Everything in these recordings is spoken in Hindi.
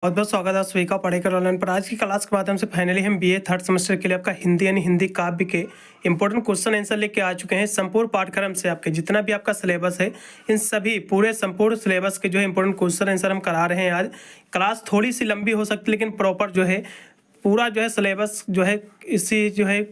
बहुत बहुत स्वागत है आप सभी का पढ़ेकर ऑनलाइन पर। आज की क्लास के माध्यम से फाइनली हम बीए थर्ड सेमेस्टर के लिए आपका हिंदी यानी हिंदी काव्य के इंपॉर्टेंट क्वेश्चन आंसर लेके आ चुके हैं। संपूर्ण पाठ्यक्रम से आपके जितना भी आपका सिलेबस है, इन सभी पूरे संपूर्ण सिलेबस के जो है इंपॉर्टेंट क्वेश्चन आंसर हम करा रहे हैं। आज क्लास थोड़ी सी लंबी हो सकती है, लेकिन प्रॉपर जो है पूरा जो है सिलेबस जो है इसी जो है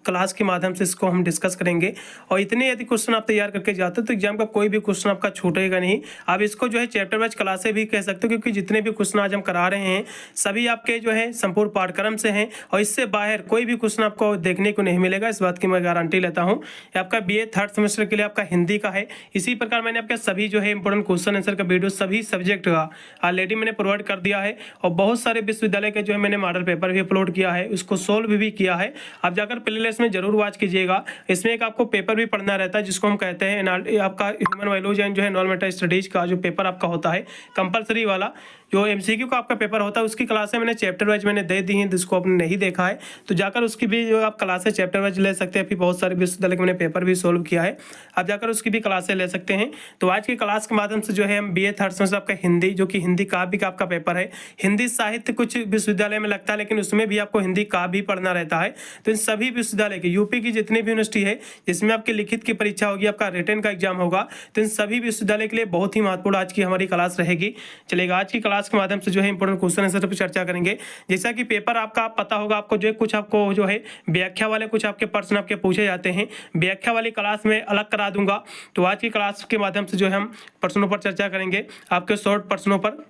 क्लास के माध्यम से इसको हम डिस्कस करेंगे। और इतने यदि क्वेश्चन आप तैयार करके जाते हो तो एग्जाम का कोई भी क्वेश्चन आपका छूटेगा नहीं। आप इसको जो है चैप्टर वाइज क्लासें भी कह सकते हो, क्योंकि जितने भी क्वेश्चन आज हम करा रहे हैं सभी आपके जो है संपूर्ण पाठ्यक्रम से हैं और इससे बाहर कोई भी क्वेश्चन आपको देखने को नहीं मिलेगा। इस बात की मैं गारंटी लेता हूँ। आपका बीए थर्ड सेमेस्टर के लिए आपका हिंदी का है। इसी प्रकार मैंने आपके सभी जो है इंपॉर्टेंट क्वेश्चन आंसर का वीडियो सभी सब्जेक्ट का ऑलरेडी मैंने प्रोवाइड कर दिया है और बहुत सारे विश्वविद्यालय के जो है मैंने मॉडल पेपर भी अपलोड किया है, उसको सोल्व भी किया है। आप जाकर प्लेलिस्ट में जरूर वॉच कीजिएगा। इसमें एक आपको पेपर भी पढ़ना रहता है जिसको हम कहते हैं आपका ह्यूमन वैल्यूज एंड जो है एनवायरमेंटल स्टडीज का जो पेपर आपका होता है कंपलसरी वाला, जो एमसीक्यू का आपका पेपर होता है, उसकी क्लासें मैंने चैप्टर वाइज मैंने दे दी हैं। जिसको आपने नहीं देखा है तो जाकर उसकी भी जो आप क्लासें चैप्टर वाइज ले सकते हैं। फिर बहुत सारे विश्वविद्यालय के मैंने पेपर भी सोल्व किया है, आप जाकर उसकी भी क्लासें ले सकते हैं। तो आज की क्लास के माध्यम से जो है हम बीए थर्ड सेमेस्टर आपका हिंदी, जो कि हिंदी काव्य का आपका पेपर है। हिंदी साहित्य कुछ विश्वविद्यालय में लगता है, लेकिन उसमें भी आपको हिंदी काव्य भी पढ़ना रहता है। तो इन सभी विश्वविद्यालय के यूपी की जितनी भी यूनिवर्सिटी है जिसमें आपकी लिखित की परीक्षा होगी, आपका रिटन का एग्जाम होगा, तो इन सभी विश्वविद्यालय के लिए बहुत ही महत्वपूर्ण आज की हमारी क्लास रहेगी। चलेगा, आज की क्लास के माध्यम से जो है इंपॉर्टेंट क्वेश्चन आंसर पर चर्चा करेंगे। जैसा कि पेपर आपका पता होगा आपको, जो कुछ आपको जो है व्याख्या वाले कुछ आपके प्रश्न आपके पूछे जाते हैं। व्याख्या वाली क्लास में अलग करा दूंगा। तो आज की क्लास के माध्यम से जो है हम प्रश्नों पर चर्चा करेंगे, आपके शॉर्ट प्रश्नों पर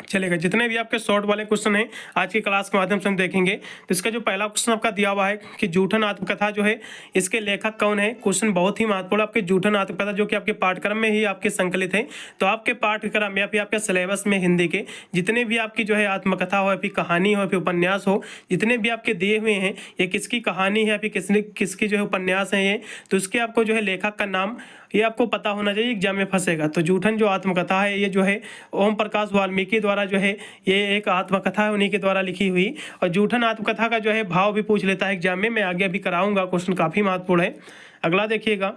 चलेगा। जितने भी आपके शॉर्ट वाले क्वेश्चन हैं आज की क्लास के माध्यम से हम देखेंगे। तो इसका जो पहला क्वेश्चन आपका दिया हुआ है कि जूठन आत्मकथा जो है इसके लेखक कौन है। क्वेश्चन बहुत ही महत्वपूर्ण। आपके जूठन आत्मकथा जो कि आपके पाठ्यक्रम में ही आपके संकलित है, तो आपके पाठ्यक्रम या फिर आपके सिलेबस में हिंदी के जितने भी आपकी जो है आत्मकथा हो, फिर कहानी हो, फिर उपन्यास हो, जितने भी आपके दिए हुए हैं, ये किसकी कहानी है, फिर किसकी जो है उपन्यास है ये, तो उसके आपको जो है लेखक का नाम ये आपको पता होना चाहिए, एग्जाम में फंसेगा। तो जूठन जो आत्मकथा है ये जो है ओम प्रकाश वाल्मीकि द्वारा जो है ये एक आत्मकथा है, उन्हीं के द्वारा लिखी हुई। और जूठन आत्मकथा का जो है भाव भी पूछ लेता है एग्जाम में, मैं आगे भी कराऊंगा। क्वेश्चन काफी महत्वपूर्ण है। अगला देखिएगा,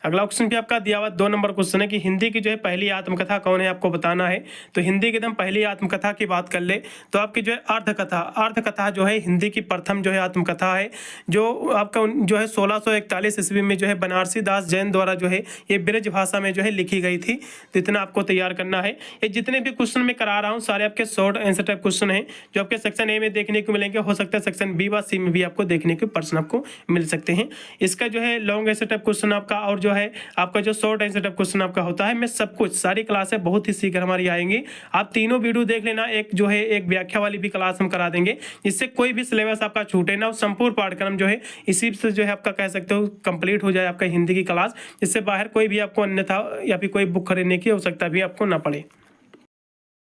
अगला क्वेश्चन भी आपका दिया हुआ 2 नंबर क्वेश्चन है कि हिंदी की जो है पहली आत्मकथा कौन है, आपको बताना है। तो हिंदी की एकदम पहली आत्मकथा की बात कर ले तो आपकी जो है अर्धकथा जो है हिंदी की प्रथम जो है आत्मकथा है, जो आपका जो है 1641 ईस्वी में जो है बनारसी दास जैन द्वारा जो है ये ब्रज भाषा में जो है लिखी गई थी। तो इतना आपको तैयार करना है। ये जितने भी क्वेश्चन मैं करा रहा हूँ सारे आपके शॉर्ट आंसर टाइप क्वेश्चन है, जो आपके सेक्शन ए में देखने को मिलेंगे। हो सकता है सेक्शन बी व सी में भी आपको देखने के प्रश्न आपको मिल सकते हैं। इसका जो है लॉन्ग आंसर टाइप क्वेश्चन आपका और जो है आपका जो शॉर्ट आंसर टाइप क्वेश्चन आपका होता है, मैं सब कुछ सारी क्लासें बहुत ही शीघ्र हमारी आएंगी। आप तीनों वीडियो देख लेना। एक जो है एक व्याख्या वाली भी क्लास हम करा देंगे, जिससे कोई भी सिलेबस आपका छूटे ना। संपूर्ण पाठ्यक्रम जो है इसी से जो है आपका कह सकते हो कंप्लीट हो जाए आपका हिंदी की क्लास, जिससे बाहर कोई भी आपको अन्यथा या फिर कोई बुक खरीदने की आवश्यकता भी आपको ना पड़े।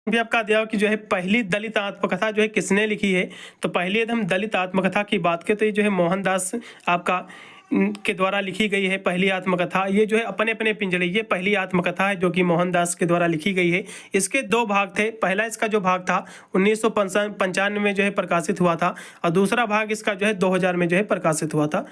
भी आपका दिया कि जो है पहली दलित आत्मकथा जो है किसने लिखी है। तो पहली यदि हम दलित आत्मकथा की बात करें तो ये जो है मोहनदास आपका के द्वारा लिखी गई है पहली आत्मकथा। ये जो है अपने अपने पिंजड़े, ये पहली आत्मकथा है जो कि मोहनदास के द्वारा लिखी गई है। इसके 2 भाग थे। पहला इसका जो भाग था 1995 में जो है प्रकाशित हुआ था, और दूसरा भाग इसका जो है 2000 में जो है प्रकाशित हुआ था।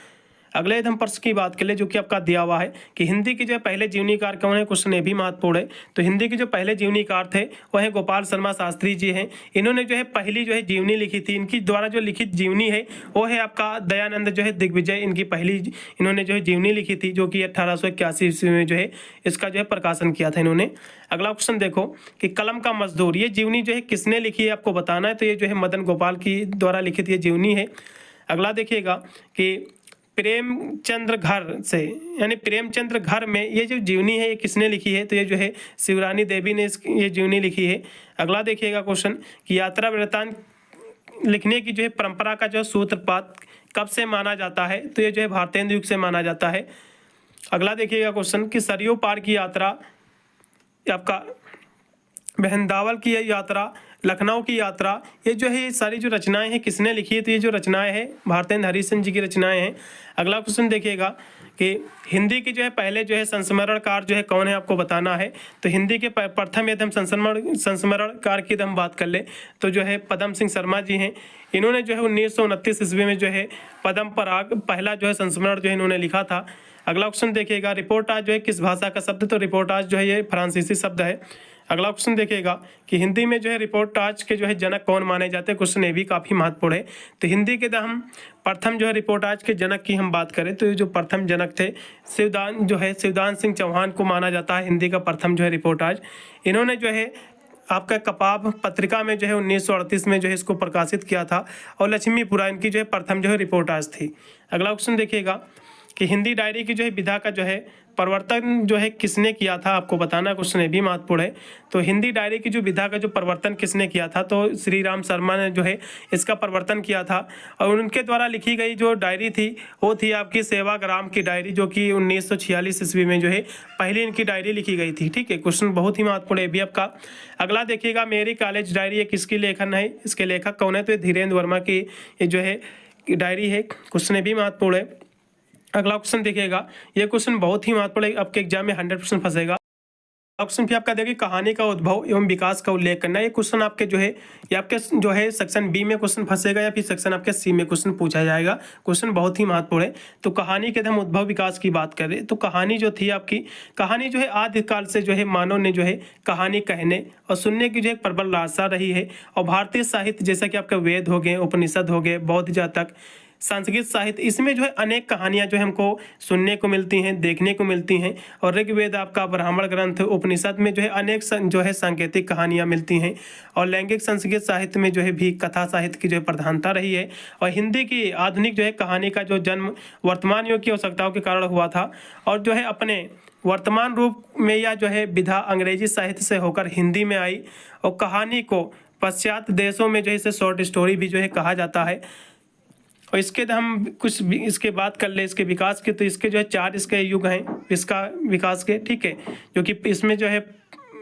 अगले हम प्रश्न की बात कर ले जो कि आपका दिया हुआ है कि हिंदी के जो है पहले जीवनीकार कौन है। क्वेश्चन ये भी महत्वपूर्ण है। तो हिंदी के जो पहले जीवनीकार थे वह है गोपाल शर्मा शास्त्री जी हैं। इन्होंने जो है पहली जो है जीवनी लिखी थी। इनकी द्वारा जो लिखित जीवनी है वो है आपका दयानंद जो है दिग्विजय, इनकी पहली इन्होंने जो है जीवनी लिखी थी, जो कि 1881 ईस्वी में जो है इसका जो है प्रकाशन किया था इन्होंने। अगला क्वेश्चन देखो कि कलम का मजदूर, ये जीवनी जो है किसने लिखी है आपको बताना है। तो ये जो है मदन गोपाल की द्वारा लिखित ये जीवनी है। अगला देखिएगा कि प्रेमचंद्र घर से, यानी प्रेमचंद्र घर में ये जो जीवनी है ये किसने लिखी है। तो ये जो है शिवरानी देवी ने ये जीवनी लिखी है। अगला देखिएगा क्वेश्चन कि यात्रा वृत्तांत लिखने की जो है परंपरा का जो सूत्रपात कब से माना जाता है। तो ये जो है भारतेंदु युग से माना जाता है। अगला देखिएगा क्वेश्चन कि सरयू पार की यात्रा, आपका बहनदावल की यात्रा, लखनऊ की यात्रा, ये जो है सारी जो रचनाएं हैं किसने लिखी है। तो ये जो रचनाएं हैं भारतेंद्र हरिश्चंद्र जी की रचनाएं हैं। अगला क्वेश्चन देखिएगा कि हिंदी की जो है पहले जो है संस्मरणकार जो है कौन है, आपको बताना है। तो हिंदी के प्रथम यदि हम संस्मरणकार की हम बात कर ले तो जो है पदम सिंह शर्मा जी हैं। इन्होंने जो है 1929 ईस्वी में जो है पदम पराग पहला जो है संस्मरण जो है इन्होंने लिखा था। अगला क्वेश्चन देखिएगा रिपोर्टाज जो है किस भाषा का शब्द। तो रिपोर्टाज जो है ये फ्रांसीसी शब्द है। अगला क्वेश्चन देखिएगा कि हिंदी में जो है रिपोर्टाज के जो है जनक कौन माने जाते हैं। क्वेश्चन ये भी काफ़ी महत्वपूर्ण है। तो हिंदी के हम प्रथम जो है रिपोर्टाज के जनक की हम बात करें तो ये जो प्रथम जनक थे शिवदान सिंह चौहान को माना जाता है हिंदी का प्रथम जो है रिपोर्टाज। इन्होंने जो है आपका कपाब पत्रिका में जो है 1938 में जो है इसको प्रकाशित किया था और लक्ष्मीपुरा इनकी जो है प्रथम जो है रिपोर्टाज थी। अगला क्वेश्चन देखिएगा कि हिंदी डायरी की जो है विधा का जो है परिवर्तन जो है किसने किया था, आपको बताना। क्वेश्चन ये भी महत्वपूर्ण है। तो हिंदी डायरी की जो विधा का जो परिवर्तन किसने किया था, तो श्री राम शर्मा ने जो है इसका परिवर्तन किया था और उनके द्वारा लिखी गई जो डायरी थी वो थी आपकी सेवाग्राम की डायरी, जो कि 1946 ईस्वी में जो है पहली इनकी डायरी लिखी गई थी। ठीक है, क्वेश्चन बहुत ही महत्वपूर्ण है भी आपका। अगला देखिएगा मेरी कॉलेज डायरी ये किसकी लेखन है, इसके लेखक कौन है, तो ये धीरेन्द्र वर्मा की ये जो है डायरी है। क्वेश्चन भी महत्वपूर्ण है। अगला क्वेश्चन देखिएगा, ये क्वेश्चन बहुत ही महत्वपूर्ण है, आपके एग्जाम में 100% फंसेगा। क्वेश्चन फिर आपका देखिए कहानी का उद्भव एवं विकास का उल्लेख करना। ये क्वेश्चन आपके जो है ये आपके जो है सेक्शन बी में क्वेश्चन फंसेगा या फिर सेक्शन आपके सी में क्वेश्चन पूछा जाएगा। क्वेश्चन बहुत ही महत्वपूर्ण है। तो कहानी के हम उद्भव विकास की बात करें तो कहानी जो थी आपकी, कहानी जो है आदिकाल से जो है मानव ने जो है कहानी कहने और सुनने की जो है प्रबल लालसा रही है। और भारतीय साहित्य जैसा कि आपके वेद हो गए, उपनिषद हो गए, बौद्ध जातक, संस्कृत साहित्य, इसमें जो है अनेक कहानियां जो है हमको सुनने को मिलती हैं, देखने को मिलती हैं। और ऋग्वेद आपका ब्राह्मण ग्रंथ, उपनिषद में जो है अनेक जो है सांकेतिक कहानियां मिलती हैं। और लैंगिक संस्कृत साहित्य में जो है भी कथा साहित्य की जो है प्रधानता रही है। और हिंदी की आधुनिक जो है कहानी का जो जन्म वर्तमान युग की आवश्यकताओं के कारण हुआ था और जो है अपने वर्तमान रूप में यह जो है विधा अंग्रेजी साहित्य से होकर हिंदी में आई। और कहानी को पाश्चात्य देशों में जो है इसे शॉर्ट स्टोरी भी जो है कहा जाता है। और इसके हम कुछ इसके बात कर ले इसके विकास के, तो इसके जो है 4 इसके युग हैं इसका विकास के। ठीक है, जो कि इसमें जो है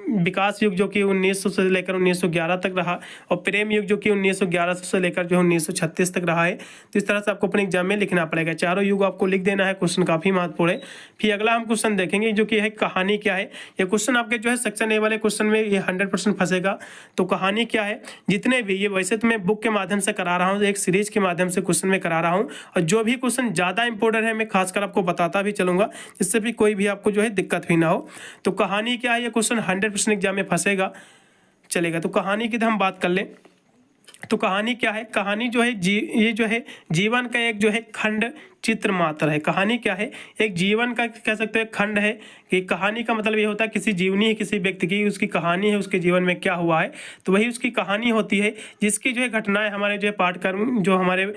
विकास युग जो कि 1900 से लेकर 1911 तक रहा और प्रेम युग जो कि 1911 से लेकर जो 1936 तक रहा है। तो इस तरह से आपको अपने एग्जाम में लिखना पड़ेगा, चारों युग आपको लिख देना है। क्वेश्चन काफी महत्वपूर्ण है। फिर अगला हम क्वेश्चन देखेंगे जो कि है कहानी क्या है। ये क्वेश्चन आपके जो है सेक्शन ए वाले क्वेश्चन में ये 100% फंसेगा। तो कहानी क्या है, जितने भी ये वैसे तो मैं बुक के माध्यम से करा रहा हूँ, एक सीरीज के माध्यम से क्वेश्चन में करा रहा हूँ और जो भी क्वेश्चन ज्यादा इंपॉर्टेंट है मैं खासकर आपको बताता भी चलूंगा, जिससे भी कोई भी आपको जो है दिक्कत भी ना हो। तो कहानी क्या है, ये क्वेश्चन 100% एग्जाम में फंसेगा चलेगा। तो कहानी की हम बात कर ले तो कहानी क्या है, कहानी जो है ये जो है जीवन का एक जो है खंड चित्र मात्र है। कहानी क्या है, एक जीवन का कह सकते हैं खंड है। कि कहानी का मतलब ये होता है किसी जीवनी है, किसी व्यक्ति की उसकी कहानी है, उसके जीवन में क्या हुआ है तो वही उसकी कहानी होती है। जिसकी जो है घटनाएं हमारे जो है पाठ्यक्रम जो हमारे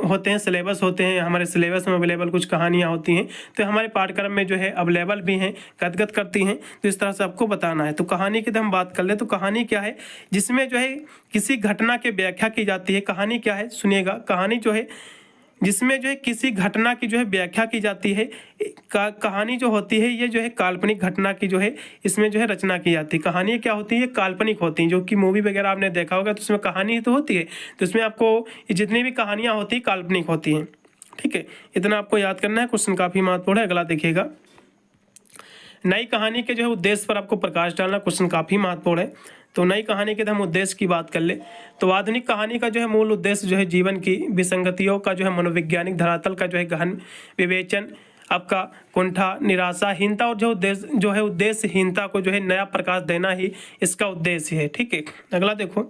होते हैं, सिलेबस होते हैं, हमारे सिलेबस में अवेलेबल कुछ कहानियाँ होती हैं तो हमारे पाठ्यक्रम में जो है अवेलेबल भी हैं, गदगद करती हैं। तो इस तरह से आपको बताना है। तो कहानी की हम बात कर ले तो कहानी क्या है, जिसमें जो है किसी घटना की व्याख्या की जाती है। कहानी क्या है सुनिएगा, कहानी जो है जिसमें जो है किसी घटना की जो है व्याख्या की जाती है। कहानी जो होती है ये जो है काल्पनिक घटना की जो है इसमें जो है रचना की जाती है। कहानी क्या होती है, काल्पनिक होती हैं। जो कि मूवी वगैरह आपने देखा होगा तो उसमें कहानी तो होती है, तो इसमें आपको जितनी भी कहानियाँ होती हैं काल्पनिक होती हैं। ठीक है, इतना आपको याद करना है। क्वेश्चन काफ़ी महत्वपूर्ण है। अगला देखिएगा, नई कहानी के जो है उद्देश्य पर आपको प्रकाश डालना। क्वेश्चन काफ़ी महत्वपूर्ण है। तो नई कहानी के हम उद्देश्य की बात कर ले तो आधुनिक कहानी का जो है मूल उद्देश्य जो है जीवन की विसंगतियों का जो है मनोवैज्ञानिक धरातल का जो है गहन विवेचन, आपका कुंठा, निराशाहीनता और जो है उद्देश्यहीनता को जो है नया प्रकाश देना ही इसका उद्देश्य है। ठीक है, अगला देखो,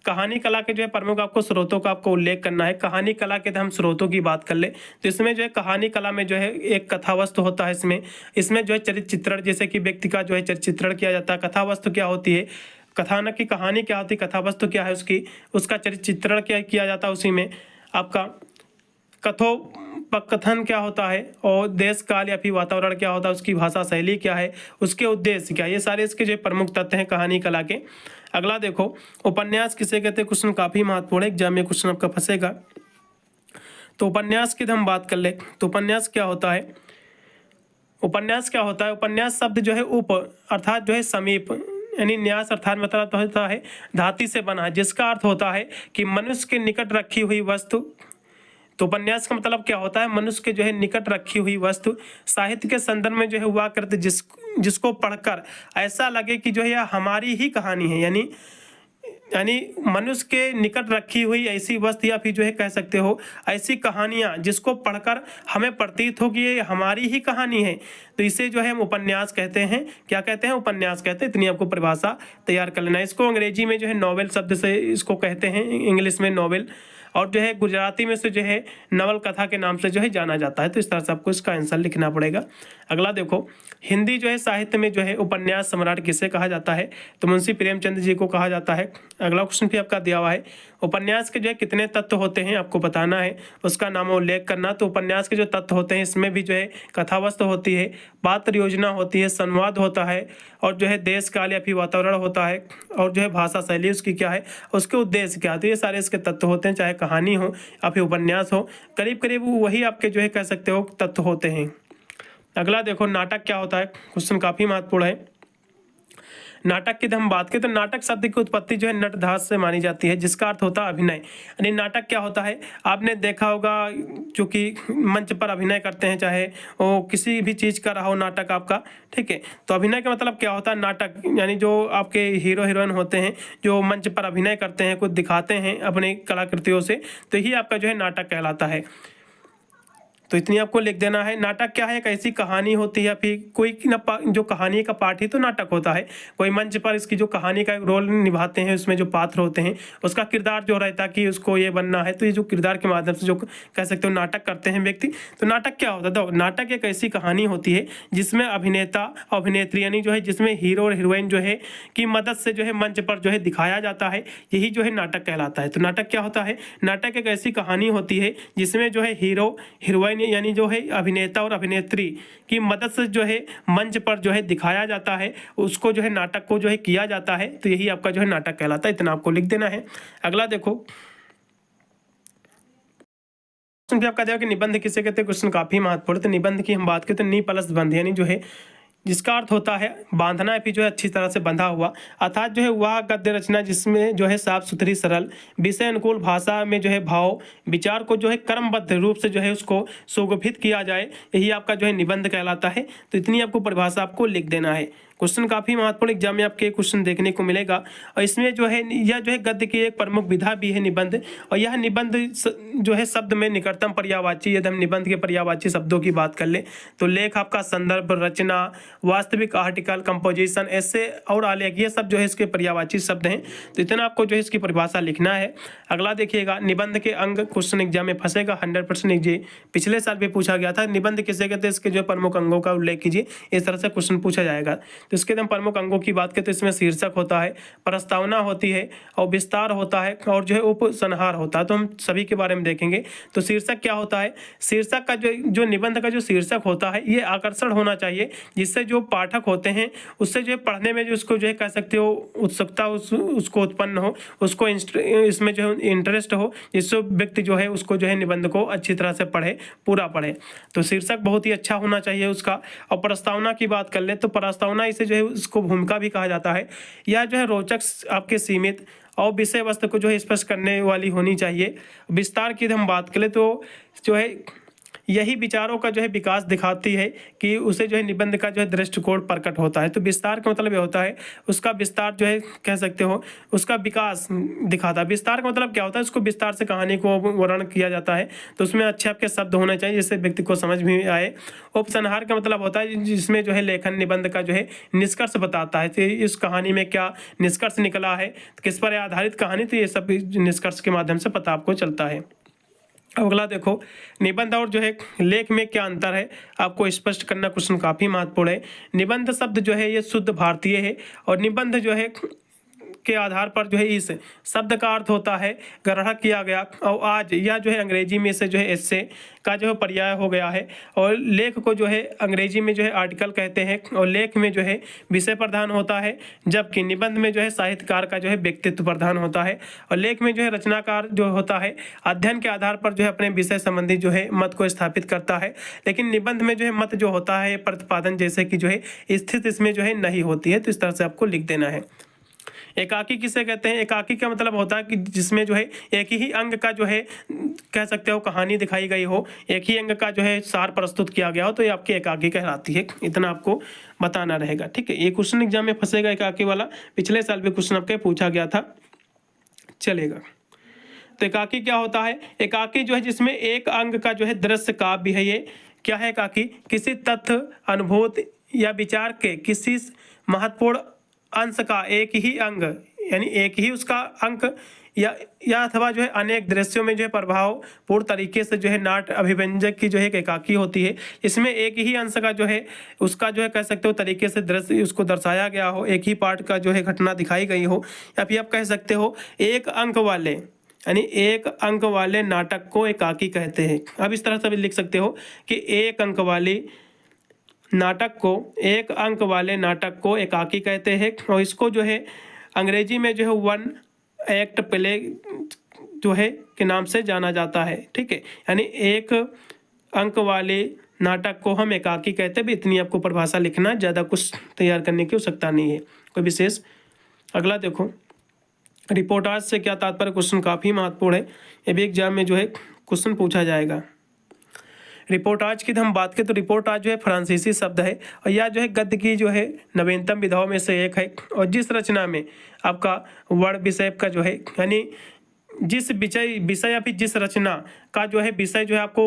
कहानी कला के जो है प्रमुख आपको स्रोतों का आपको उल्लेख करना है। कहानी कला के हम स्रोतों की बात कर ले तो इसमें जो है कहानी कला में जो है एक कथावस्तु होता है। इसमें जो है चरित्र चित्रण, जैसे कि व्यक्ति का जो है चरित्र चित्रण किया जाता है। कथावस्तु क्या होती है, कथानक की कहानी क्या होती है, कथावस्तु क्या है उसका चरित्र चित्रण क्या किया जाता है। उसी में आपका कथोपकथन क्या होता है और देश काल या फिर वातावरण क्या होता है, उसकी भाषा शैली क्या है, उसके उद्देश्य क्या है, ये सारे इसके जो प्रमुख तथ्य हैं कहानी कला के। अगला देखो, उपन्यास किसे कहते हैं। क्वेश्चन काफी महत्वपूर्ण है, एग्जाम में क्वेश्चन आपका फंसेगा। तो उपन्यास की हम बात कर ले तो उपन्यास क्या होता है। उपन्यास क्या होता है, उपन्यास शब्द जो है उप अर्थात जो है समीप यानी न्यास अर्थात मतलब होता है धातु से बना है, जिसका अर्थ होता है कि मनुष्य के निकट रखी हुई वस्तु। तो उपन्यास का मतलब क्या होता है, मनुष्य के जो है निकट रखी हुई वस्तु साहित्य के संदर्भ में जो है हुआ करते जिसको पढ़कर ऐसा लगे कि जो है यह हमारी ही कहानी है। यानी मनुष्य के निकट रखी हुई ऐसी वस्तु या फिर जो है कह सकते हो ऐसी कहानियाँ जिसको पढ़कर हमें प्रतीत हो कि ये हमारी ही कहानी है। तो इसे जो है हम उपन्यास कहते हैं। क्या कहते हैं? उपन्यास कहते हैं। इतनी आपको परिभाषा तैयार कर लेना है। इसको अंग्रेजी में जो है नॉवेल शब्द से इसको कहते हैं, इंग्लिश में नॉवेल, और जो है गुजराती में से जो है नवल कथा के नाम से जो है जाना जाता है। तो इस तरह से आपको इसका आंसर लिखना पड़ेगा। अगला देखो, हिंदी जो है साहित्य में जो है उपन्यास सम्राट किसे कहा जाता है? तो मुंशी प्रेमचंद जी को कहा जाता है। अगला क्वेश्चन भी आपका दिया हुआ है, उपन्यास के जो है कितने तत्व होते हैं आपको बताना है, उसका नाम उल्लेख करना। तो उपन्यास के जो तत्व होते हैं इसमें भी जो है कथावस्तु होती है, पात्र योजना होती है, संवाद होता है, और जो है देश काल या फिर वातावरण होता है, और जो है भाषा शैली उसकी क्या है, उसके उद्देश्य क्या है। तो ये सारे इसके तत्व होते हैं, चाहे कहानी हो या फिर उपन्यास हो, करीब करीब वही आपके जो है कह सकते हो तत्व होते हैं। अगला देखो, नाटक क्या होता है? क्वेश्चन काफी महत्वपूर्ण है। नाटक की हम बात करें तो नाटक शब्द की उत्पत्ति जो है नटधास से मानी जाती है, जिसका अर्थ होता है अभिनय। यानी नाटक क्या होता है, आपने देखा होगा जो कि मंच पर अभिनय करते हैं, चाहे वो किसी भी चीज़ का रहा हो नाटक आपका, ठीक है। तो अभिनय का मतलब क्या होता है? नाटक, यानी जो आपके हीरो हीरोइन होते हैं जो मंच पर अभिनय करते हैं, कुछ दिखाते हैं अपनी कलाकृतियों से, तो यही आपका जो है नाटक कहलाता है। तो इतनी आपको लिख देना है। नाटक क्या है? एक ऐसी कहानी होती है, फिर कोई जो कहानी का पार्ट ही तो नाटक होता है। कोई मंच पर इसकी जो कहानी का एक रोल निभाते हैं, उसमें जो पात्र होते हैं उसका किरदार जो रहता है कि उसको ये बनना है, तो ये जो किरदार के माध्यम से जो कह सकते हो नाटक करते हैं व्यक्ति। तो नाटक क्या होता है? तो नाटक एक ऐसी कहानी होती है जिसमें अभिनेता अभिनेत्री, यानी जो है जिसमें हीरो और हीरोइन जो है की मदद से जो है मंच पर जो है दिखाया जाता है, यही जो है नाटक कहलाता है। तो नाटक क्या होता है? नाटक एक ऐसी कहानी होती है जिसमें जो है हीरो हीरोइन यानी जो है अभिनेता और अभिनेत्री की मदद से जो है मंच पर जो है दिखाया जाता है, उसको जो है नाटक को जो है किया जाता है। तो यही आपका जो है नाटक कहलाता है। इतना आपको लिख देना है। अगला देखो, क्वेश्चन भी आपका दिया कि निबंध किसे कहते हैं? क्वेश्चन काफी महत्वपूर्ण। तो निबंध की हम बात करें तो नी प्लस बंध, यानी जो है जिसका अर्थ होता है बांधना है, फिर जो है अच्छी तरह से बंधा हुआ, अर्थात जो है वह गद्य रचना जिसमें जो है साफ सुथरी सरल विषय अनुकूल भाषा में जो है भाव विचार को जो है क्रमबद्ध रूप से जो है उसको सुगठित किया जाए, यही आपका जो है निबंध कहलाता है। तो इतनी आपको परिभाषा आपको लिख देना है। क्वेश्चन काफी महत्वपूर्ण, एग्जाम में आपके क्वेश्चन देखने को मिलेगा। और इसमें जो है यह जो है गद्य की एक प्रमुख विधा भी है निबंध, और यह निबंध जो है शब्द में निकटतम पर्यायवाची, यदि हम निबंध के पर्यायवाची शब्दों की बात कर ले तो लेख आपका संदर्भ, रचना, वास्तविक, आर्टिकल, कंपोजिशन, ऐसे और आलेख, ये सब जो है इसके पर्यायवाची शब्द हैं। तो इतना आपको जो है इसकी परिभाषा लिखना है। अगला देखिएगा, निबंध के अंग। क्वेश्चन एग्जाम में फंसेगा 100%। ये पिछले साल भी पूछा गया था, निबंध किसे कहते हैं, इसके जो प्रमुख अंगों का उल्लेख कीजिए। इस तरह से क्वेश्चन पूछा जाएगा। तो इसके हम प्रमुख अंगों की बात करें तो इसमें शीर्षक होता है, प्रस्तावना होती है, और विस्तार होता है, और जो है उपसंहार होता है। तो हम सभी के बारे में देखेंगे। तो शीर्षक क्या होता है? शीर्षक का जो निबंध का जो शीर्षक होता है ये आकर्षण होना चाहिए, जिससे जो पाठक होते हैं उससे जो है पढ़ने में जो उसको जो है कह सकते हो उत्सुकता उसको उत्पन्न हो, उसको इसमें जो है इंटरेस्ट हो, जिससे व्यक्ति जो है उसको जो है निबंध को अच्छी तरह से पढ़े, पूरा पढ़े। तो शीर्षक बहुत ही अच्छा होना चाहिए उसका। और प्रस्तावना की बात कर ले तो प्रस्तावना इसे जो है उसको भूमिका भी कहा जाता है। यह जो है रोचक, आपके सीमित और विषय वस्तु को जो है स्पष्ट करने वाली होनी चाहिए। विस्तार की हम बात करें तो जो है यही विचारों का जो है विकास दिखाती है कि उसे जो है निबंध का जो है दृष्टिकोण प्रकट होता है। तो विस्तार का मतलब ये होता है उसका विस्तार जो है कह सकते हो उसका विकास दिखाता है। विस्तार का मतलब क्या होता है? उसको विस्तार से कहानी को वर्णन किया जाता है, तो उसमें अच्छे आपके शब्द होने चाहिए जिससे व्यक्ति को समझ भी आए। उपसंहार का मतलब होता है जिसमें जो है लेखन निबंध का जो है निष्कर्ष बताता है, तो इस कहानी में क्या निष्कर्ष निकला है, किस पर आधारित कहानी, तो ये सब निष्कर्ष के माध्यम से पता आपको चलता है। अगला देखो, निबंध और जो है लेख में क्या अंतर है आपको स्पष्ट करना। क्वेश्चन काफी महत्वपूर्ण है। निबंध शब्द जो है ये शुद्ध भारतीय है, और निबंध जो है के आधार पर जो है इस शब्द का अर्थ होता है ग्रहण किया गया, और आज यह जो है अंग्रेजी में से जो है एस्से का जो है पर्याय हो गया है। और लेख को जो है अंग्रेजी में जो है आर्टिकल कहते हैं, और लेख में जो है विषय प्रधान होता है, जबकि निबंध में जो है साहित्यकार का जो है व्यक्तित्व प्रधान होता है। और लेख में जो है रचनाकार जो होता है अध्ययन के आधार पर जो है अपने विषय संबंधी जो है मत को स्थापित करता है, लेकिन निबंध में जो है मत जो होता है प्रतिपादन जैसे कि जो है स्थित इसमें जो है नहीं होती है। तो इस तरह से आपको लिख देना है। एकाकी किसे कहते हैं? एकाकी का मतलब होता है कि जिसमें जो है एक ही अंग का जो है कह सकते हो कहानी दिखाई गई हो, एक ही अंग का जो है सार प्रस्तुत किया गया हो, तो ये आपकी एकाकी कहलाती है। इतना आपको बताना रहेगा, ठीक है। ये क्वेश्चन एग्जाम में फंसेगा एकाकी वाला, पिछले साल भी क्वेश्चन आपके पूछा गया था, चलेगा। तो एकाकी क्या होता है? एकाकी जो है जिसमें एक अंग का जो है दृश्य काव्य है, ये क्या है एकाकी? किसी तथ्य, अनुभूति या विचार के किसी महत्वपूर्ण अंश का एक ही अंग, यानी एक ही उसका अंक या अथवा जो है अनेक दृश्यों में जो है प्रभावपूर्ण तरीके से जो है नाट्य अभिव्यंजक की जो है एक एकाकी होती है। इसमें एक ही अंश का जो है उसका जो है कह सकते हो तरीके से दृश्य उसको दर्शाया गया हो, एक ही पार्ट का जो है घटना दिखाई गई हो, या फिर आप कह सकते हो एक अंक वाले, यानी एक अंक वाले नाटक को एकाकी कहते हैं। अब इस तरह से भी लिख सकते हो कि एक अंक वाले नाटक को एकाकी कहते हैं, और इसको जो है अंग्रेजी में जो है वन एक्ट प्ले जो है के नाम से जाना जाता है। ठीक है, यानी एक अंक वाले नाटक को हम एकाकी कहते हैं। भी इतनी आपको परिभाषा लिखना, ज़्यादा कुछ तैयार करने की आवश्यकता नहीं है कोई विशेष। अगला देखो, रिपोर्टाज से क्या तात्पर्य? क्वेश्चन काफ़ी महत्वपूर्ण है, ये भी एग्जाम में जो है क्वेश्चन पूछा जाएगा। रिपोर्टाज की हम बात करें तो रिपोर्टाज जो है फ्रांसीसी शब्द है, और यह जो है गद्य की जो है नवीनतम विधाओं में से एक है, और जिस रचना में आपका वर्ड विषय का जो है, यानी जिस विषय या फिर जिस रचना का जो है विषय जो है आपको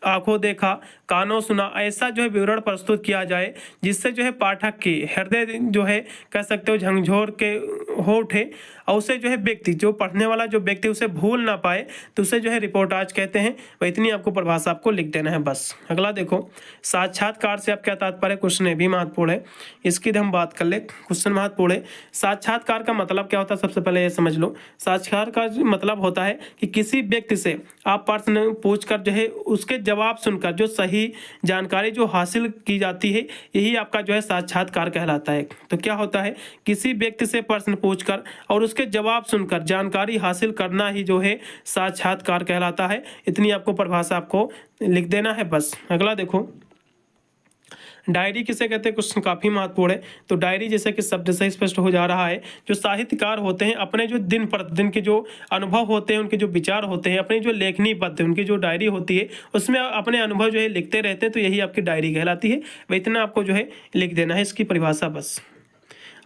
आंखों देखा कानों सुना ऐसा जो है विवरण प्रस्तुत किया जाए जिससे जो है पाठक की हृदय जो है कह सकते हो झंझोर के हो उठे, और उसे जो है व्यक्ति जो पढ़ने वाला जो व्यक्ति उसे भूल ना पाए, तो उसे जो है रिपोर्टाज कहते हैं। वह इतनी आपको परिभाषा आपको लिख देना है बस। अगला देखो, साक्षात्कार से आप क्या तात्पर्य? क्वेश्चन ये भी महत्वपूर्ण है, इसकी हम बात कर ले। क्वेश्चन महत्वपूर्ण है, साक्षात्कार का मतलब क्या होता है? सबसे पहले ये समझ लो। साक्षात्कार का मतलब होता है कि किसी व्यक्ति से आप प्रश्न पूछकर जो है उसके जवाब सुनकर जो सही जानकारी जो हासिल की जाती है, यही आपका जो है साक्षात्कार कहलाता है। तो क्या होता है? किसी व्यक्ति से प्रश्न पूछकर और उसके जवाब सुनकर जानकारी हासिल करना ही जो है साक्षात्कार कहलाता है। इतनी आपको परिभाषा आपको लिख देना है बस। अगला देखो, डायरी किसे कहते हैं? क्वेश्चन काफ़ी महत्वपूर्ण है। तो डायरी जैसे कि शब्द से स्पष्ट हो जा रहा है, जो साहित्यकार होते हैं अपने जो दिन प्रतिदिन के जो अनुभव होते हैं, उनके जो विचार होते हैं, अपनी जो लेखनी पद्य उनकी जो डायरी होती है उसमें अपने अनुभव जो है लिखते रहते हैं, तो यही आपकी डायरी कहलाती है। वह इतना आपको जो है लिख देना है, इसकी परिभाषा बस।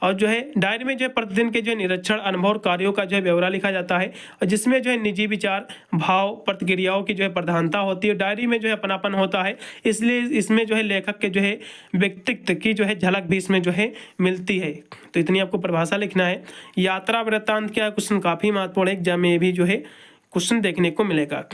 और जो है डायरी में जो है प्रतिदिन के जो है निरीक्षण अनुभव और कार्यों का जो है ब्यौरा लिखा जाता है, और जिसमें जो है निजी विचार भाव प्रतिक्रियाओं की जो है प्रधानता होती है। डायरी में जो है अपनापन होता है, इसलिए इसमें जो है लेखक के जो है व्यक्तित्व की जो है झलक भी इसमें जो है मिलती है। तो इतनी आपको परिभाषा लिखना है। यात्रा वृत्तांत क्या है? क्वेश्चन काफ़ी महत्वपूर्ण है, एग्जाम में ये भी जो है क्वेश्चन देखने को मिलेगा।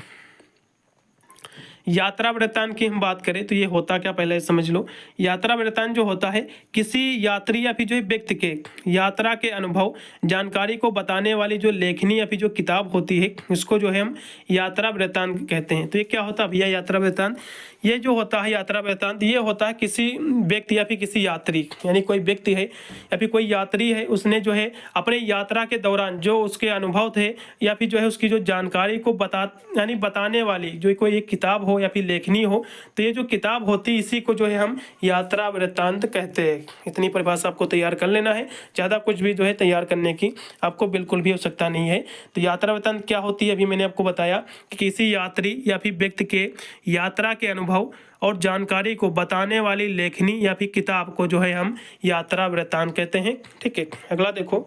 यात्रा वृत्तांत की हम बात करें तो ये होता क्या, पहले समझ लो। यात्रा वृत्तांत जो होता है किसी यात्री या फिर जो व्यक्ति के यात्रा के अनुभव जानकारी को बताने वाली जो लेखनी या फिर जो किताब होती है, उसको जो है हम यात्रा वृत्तांत कहते हैं। तो ये क्या होता है भैया यात्रा वृत्तांत? ये जो होता है यात्रा वृत्तांत, ये होता है किसी व्यक्ति या फिर किसी यात्री, यानी कोई व्यक्ति है या फिर कोई यात्री है, उसने जो है अपने यात्रा के दौरान जो उसके अनुभव थे या फिर जो है उसकी जो जानकारी को बताने वाली जो कोई एक किताब हो या फिर लेखनी हो, तो ये जो किताब होती है इसी को जो है हम यात्रा वृत्तांत कहते हैं। इतनी परिभाषा आपको तैयार कर लेना है, ज़्यादा कुछ भी जो है तैयार करने की आपको बिल्कुल भी आवश्यकता नहीं है। तो यात्रा वृत्तांत क्या होती है? अभी मैंने आपको बताया कि किसी यात्री या फिर व्यक्ति के यात्रा के अनुभव और जानकारी को बताने वाली लेखनी या फिर किताब को जो है हम यात्रा वृत्तांत कहते हैं। ठीक है, अगला देखो,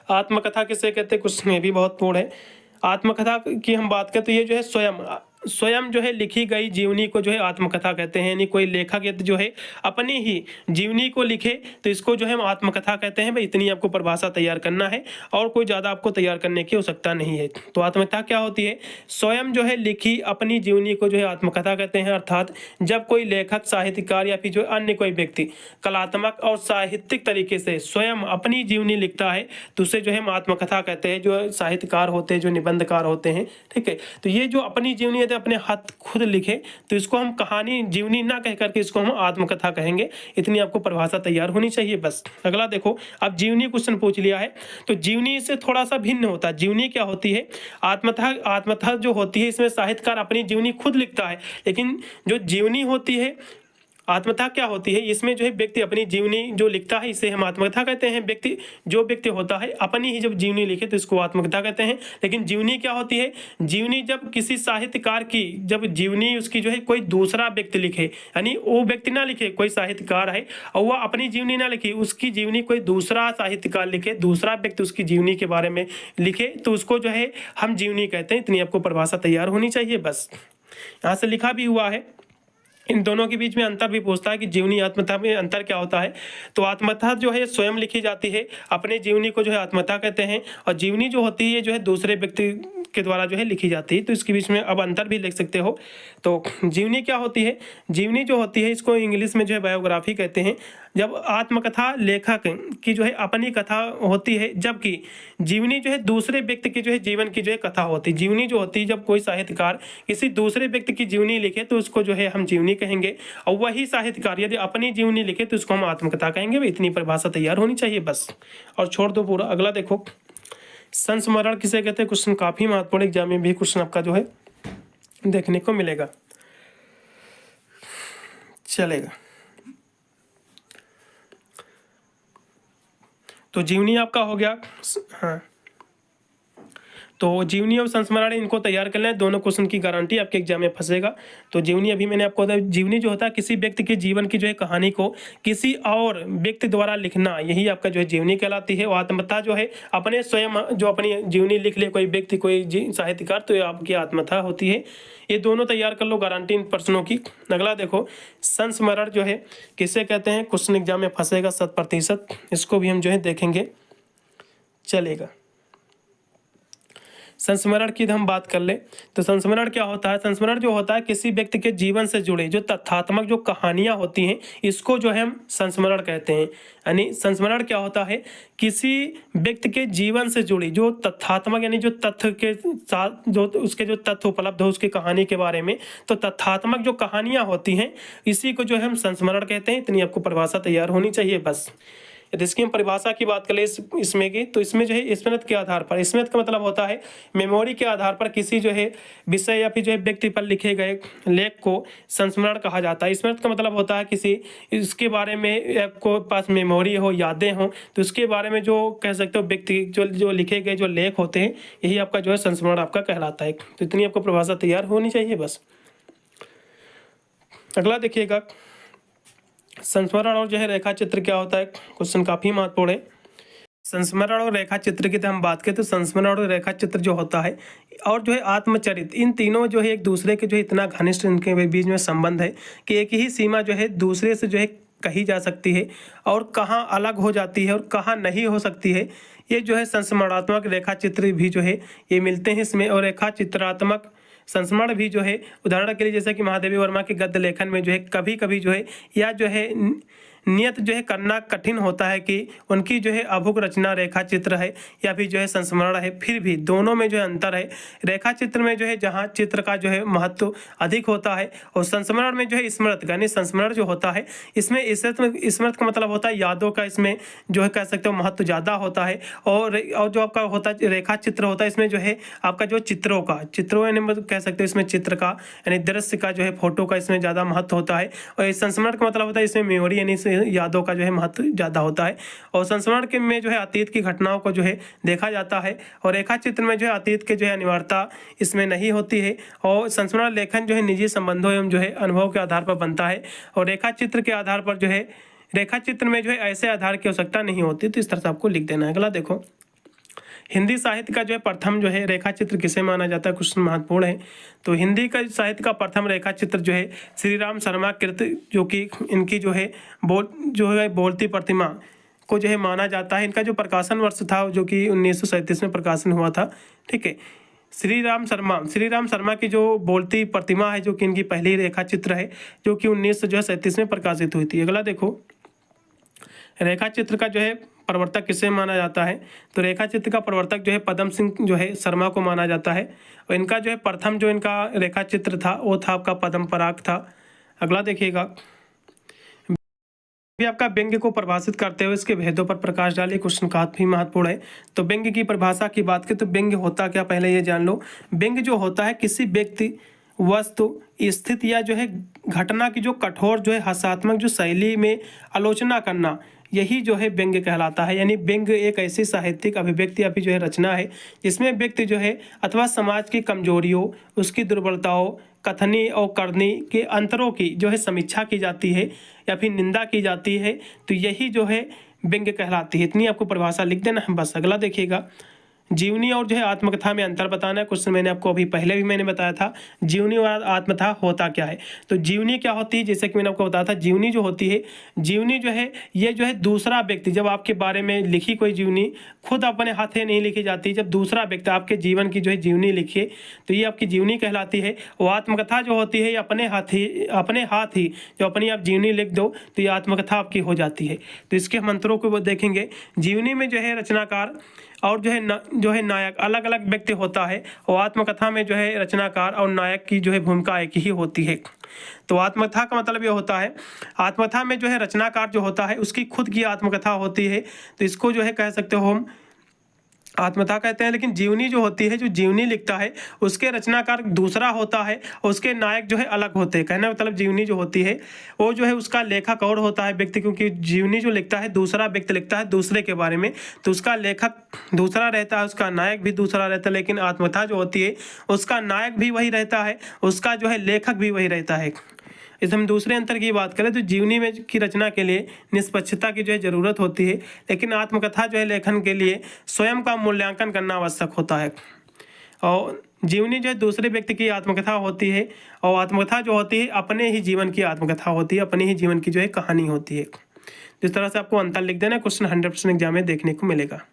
आत्मकथा किसे कहते हैं? क्वेश्चन ये भी बहुत पूर्ण है। आत्मकथा की हम बात करें तो ये जो है स्वयं जो है लिखी गई जीवनी को जो है आत्मकथा कहते हैं। यानी कोई लेखक यदि जो है अपनी ही जीवनी को लिखे तो इसको जो है हम आत्मकथा कहते हैं। भाई इतनी आपको परिभाषा तैयार करना है, और कोई ज़्यादा आपको तैयार करने की आवश्यकता नहीं है। तो आत्मकथा क्या होती है? स्वयं जो है लिखी अपनी जीवनी को जो है आत्मकथा कहते हैं। अर्थात जब कोई लेखक साहित्यकार या फिर जो अन्य कोई व्यक्ति कलात्मक और साहित्यिक तरीके से स्वयं अपनी जीवनी लिखता है तो उसे जो है हम आत्मकथा कहते हैं। जो साहित्यकार होते हैं, जो निबंधकार होते हैं, ठीक है, तो ये जो अपनी जीवनी अपने हाथ खुद लिखे तो इसको हम कहानी जीवनी ना कह करके इसको हम आत्मकथा कहेंगे। इतनी आपको परिभाषा तैयार होनी चाहिए बस। अगला देखो, अब जीवनी क्वेश्चन पूछ लिया है तो जीवनी से थोड़ा सा भिन्न होता है। जीवनी क्या होती है? आत्मकथा जो होती है इसमें साहित्यकार अपनी जीवनी खुद लिखता है, लेकिन जो जीवनी होती है आत्मकथा क्या होती है? इसमें जो है व्यक्ति अपनी जीवनी जो लिखता है इसे हम आत्मकथा कहते हैं। जो व्यक्ति होता है अपनी ही जब जीवनी लिखे तो इसको आत्मकथा कहते हैं। लेकिन जीवनी क्या होती है? जीवनी जब किसी साहित्यकार की जब जीवनी उसकी जो है कोई दूसरा व्यक्ति लिखे, यानी वो व्यक्ति ना लिखे, कोई साहित्यकार है और वह अपनी जीवनी ना लिखे, उसकी जीवनी कोई दूसरा साहित्यकार लिखे, दूसरा व्यक्ति उसकी जीवनी के बारे में लिखे, तो उसको जो है हम जीवनी कहते हैं। इतनी आपको परिभाषा तैयार होनी चाहिए बस। यहाँ से लिखा भी हुआ है इन दोनों के बीच में अंतर भी पूछता है कि जीवनी आत्मकथा में अंतर क्या होता है। तो आत्मकथा जो है स्वयं लिखी जाती है, अपने जीवनी को जो है आत्मकथा कहते हैं, और जीवनी जो होती है जो है दूसरे व्यक्ति के द्वारा जो है लिखी जाती है। तो इसके बीच में अब अंतर भी लिख सकते हो। तो जीवनी क्या होती है? जीवनी जो होती है इसको इंग्लिश में जो है बायोग्राफी कहते हैं। जब आत्मकथा लेखक की जो है अपनी कथा होती है, जबकि जीवनी जो है दूसरे व्यक्ति की जो है जीवन की जो है कथा होती है। जीवनी जो होती है, जब कोई साहित्यकार किसी दूसरे व्यक्ति की जीवनी लिखे तो उसको जो है हम जीवनी कहेंगे, और वही साहित्यकार यदि अपनी जीवनी लिखे तो उसको हम आत्मकथा कहेंगे। इतनी परिभाषा तैयार होनी चाहिए बस, और छोड़ दो पूरा। अगला देखो, संस्मरण किसे कहते हैं? क्वेश्चन काफी महत्वपूर्ण, एग्जाम में भी क्वेश्चन आपका जो है देखने को मिलेगा। चलेगा, तो जीवनी आपका हो गया। हाँ, तो जीवनी और संस्मरण इनको तैयार कर लें, दोनों क्वेश्चन की गारंटी आपके एग्जाम में फंसेगा। तो जीवनी अभी मैंने आपको बताया, जीवनी जो होता है किसी व्यक्ति के जीवन की जो है कहानी को किसी और व्यक्ति द्वारा लिखना, यही आपका जो है जीवनी कहलाती है। और आत्मकथा जो है अपने स्वयं जो अपनी जीवनी लिख ले कोई व्यक्ति, कोई साहित्यकार, तो ये आपकी आत्मकथा होती है। ये दोनों तैयार कर लो, गारंटी इन प्रश्नों की। अगला देखो, संस्मरण जो है किसे कहते हैं? क्वेश्चन एग्जाम में फंसेगा 100%, इसको भी हम जो है देखेंगे। चलेगा, संस्मरण की हम बात कर ले तो संस्मरण क्या होता है? संस्मरण जो होता है किसी व्यक्ति के जीवन से जुड़े जो तथ्यात्मक जो कहानियां होती हैं, इसको जो है हम संस्मरण कहते हैं। यानी संस्मरण क्या होता है? किसी व्यक्ति के जीवन से जुड़ी जो तथ्यात्मक, यानी जो तथ्य के साथ जो उसके जो तथ्य उपलब्ध हो उसकी कहानी के बारे में, तो तथ्यात्मक जो कहानियां होती हैं इसी को जो है हम संस्मरण कहते हैं। इतनी आपको परिभाषा तैयार होनी चाहिए बस। यदि इसकी हम परिभाषा की बात करें इसमें की, तो इसमें जो है स्मृति के आधार पर, स्मृति का मतलब होता है मेमोरी के आधार पर किसी जो है विषय या फिर जो है व्यक्ति पर लिखे गए लेख को संस्मरण कहा जाता है। स्मृति का मतलब होता है किसी इसके बारे में आपको पास मेमोरी हो, यादें हो, तो उसके बारे में जो कह सकते हो व्यक्ति जो लिखे गए जो लेख होते हैं, यही आपका जो है संस्मरण आपका कहलाता है। तो इतनी आपको परिभाषा तैयार होनी चाहिए बस। अगला देखिएगा, संस्मरण और जो है रेखा चित्र क्या होता है? क्वेश्चन काफी महत्वपूर्ण है। संस्मरण और रेखा चित्र की तो हम बात करें तो संस्मरण और रेखा चित्र जो होता है और जो है आत्मचरित, इन तीनों जो है एक दूसरे के जो है इतना घनिष्ठ इनके बीच में संबंध है कि एक ही सीमा जो है दूसरे से जो है कही जा सकती है, और कहाँ अलग हो जाती है और कहाँ नहीं हो सकती है। ये जो है संस्मरणात्मक रेखा चित्र भी जो है ये मिलते हैं इसमें। और रेखा चित्रात्मक संस्मरण भी जो है, उदाहरण के लिए जैसे कि महादेवी वर्मा के गद्य लेखन में जो है कभी कभी जो है या जो है नियत जो है करना कठिन होता है कि उनकी जो है अभुक रचना रेखा चित्र है या फिर जो है संस्मरण है, फिर भी दोनों में जो है अंतर है। रेखा चित्र में जो है जहाँ चित्र का जो है महत्व अधिक होता है, और संस्मरण में जो है स्मृति, यानी संस्मरण जो होता है इसमें स्मृति का मतलब होता है यादों का, इसमें जो है कह सकते हो महत्व ज़्यादा होता है। और जो आपका होता है रेखा चित्र होता है, इसमें जो है आपका जो चित्रों यानी मतलब कह सकते हो इसमें चित्र का यानी दृश्य का जो है फोटो का इसमें ज़्यादा महत्व होता है। और संस्मरण का मतलब होता है इसमें मेमोरी यानी यादों का जो है महत्व ज़्यादा होता है। और संस्मरण के में जो है अतीत की घटनाओं को जो है देखा जाता है, और रेखा चित्र में जो है अतीत के जो है अनिवार्यता इसमें नहीं होती है। और संस्मरण लेखन जो है निजी संबंधों एवं जो है अनुभव के आधार पर बनता है, और रेखा चित्र के आधार पर जो है रेखा चित्र में जो है ऐसे आधार की आवश्यकता नहीं होती। तो इस तरह से आपको लिख देना है। अगला देखो, हिंदी साहित्य का जो है प्रथम जो है रेखा चित्र किसे माना जाता है? क्वेश्चन महत्वपूर्ण है। तो हिंदी का साहित्य का प्रथम रेखा चित्र जो है श्री राम शर्मा कृत, जो कि इनकी जो है बोलती प्रतिमा को जो है माना जाता है। इनका जो प्रकाशन वर्ष था जो कि 1937 में प्रकाशन हुआ था। ठीक है, श्री राम शर्मा की जो बोलती प्रतिमा है जो कि इनकी पहली रेखा चित्र है, जो कि 1937 में प्रकाशित हुई थी। अगला देखो, रेखा चित्र का जो है प्रवर्तक किसे माना जाता है? तो रेखा चित्र का प्रवर्तक जो है पदम सिंह जो है शर्मा को माना जाता है, और इनका जो है प्रथम जो इनका रेखा चित्र था वो था आपका पद्म पराग था। अगला देखिएगा, भी आपका व्यंग्य को परिभाषित करते हुए इसके भेदों पर प्रकाश डालिए। क्वेश्चन काफी महत्वपूर्ण है। तो व्यंग्य की परिभाषा की बात करें तो व्यंग्य होता क्या, पहले ये जान लो। व्यंग्य जो होता है किसी व्यक्ति, वस्तु, स्थिति या जो है घटना की जो कठोर जो है हास्यात्मक जो शैली में आलोचना करना, यही जो है व्यंग्य कहलाता है। यानी व्यंग्य एक ऐसी साहित्यिक अभिव्यक्ति या फिर जो है रचना है जिसमें व्यक्ति जो है अथवा समाज की कमजोरियों, उसकी दुर्बलताओं, कथनी और करनी के अंतरों की जो है समीक्षा की जाती है या फिर निंदा की जाती है, तो यही जो है व्यंग्य कहलाती है। इतनी आपको परिभाषा लिख देना है बस। अगला देखिएगा, जीवनी और जो है आत्मकथा में अंतर बताना है। क्वेश्चन मैंने आपको अभी पहले भी मैंने बताया था, जीवनी और आत्मकथा होता क्या है। तो जीवनी क्या होती है, जैसे कि मैंने आपको बताया था, जीवनी जो होती है, जीवनी जो है ये जो है दूसरा व्यक्ति जब आपके बारे में लिखी कोई जीवनी, खुद अपने हाथ से नहीं लिखी जाती, जब दूसरा व्यक्ति आपके जीवन की जो है जीवनी लिखे तो ये आपकी जीवनी कहलाती है। और आत्मकथा जो होती है ये अपने हाथ ही जो अपनी आप जीवनी लिख दो तो ये आत्मकथा आपकी हो जाती है। तो इसके हम अंतरों को वो देखेंगे। जीवनी में जो है रचनाकार और जो है नायक अलग अलग व्यक्ति होता है, और आत्मकथा में जो है रचनाकार और नायक की जो है भूमिका एक ही होती है। तो आत्मकथा का मतलब ये होता है, आत्मकथा में जो है रचनाकार जो होता है उसकी खुद की आत्मकथा होती है, तो इसको जो है कह सकते हो हम आत्मकथा कहते हैं। लेकिन जीवनी जो होती है, जो जीवनी लिखता है उसके रचनाकार दूसरा होता है, उसके नायक जो है अलग होते हैं। कहना मतलब जीवनी जो होती है वो जो है उसका लेखक और होता है व्यक्ति, क्योंकि जीवनी जो लिखता है दूसरा व्यक्ति लिखता है दूसरे के बारे में, तो उसका लेखक दूसरा रहता है, उसका नायक भी दूसरा रहता है। लेकिन आत्मकथा जो होती है उसका नायक भी वही रहता है, उसका जो है लेखक भी वही रहता है। इस हम दूसरे अंतर की बात करें तो जीवनी में की रचना के लिए निष्पक्षता की जो है ज़रूरत होती है, लेकिन आत्मकथा जो है लेखन के लिए स्वयं का मूल्यांकन करना आवश्यक होता है। और जीवनी जो है दूसरे व्यक्ति की आत्मकथा होती है, और आत्मकथा जो होती है अपने ही जीवन की आत्मकथा होती है, अपने ही जीवन की जो है कहानी होती है। जिस तरह से आपको अंतर लिख देना, क्वेश्चन 100% एग्जाम में देखने को मिलेगा।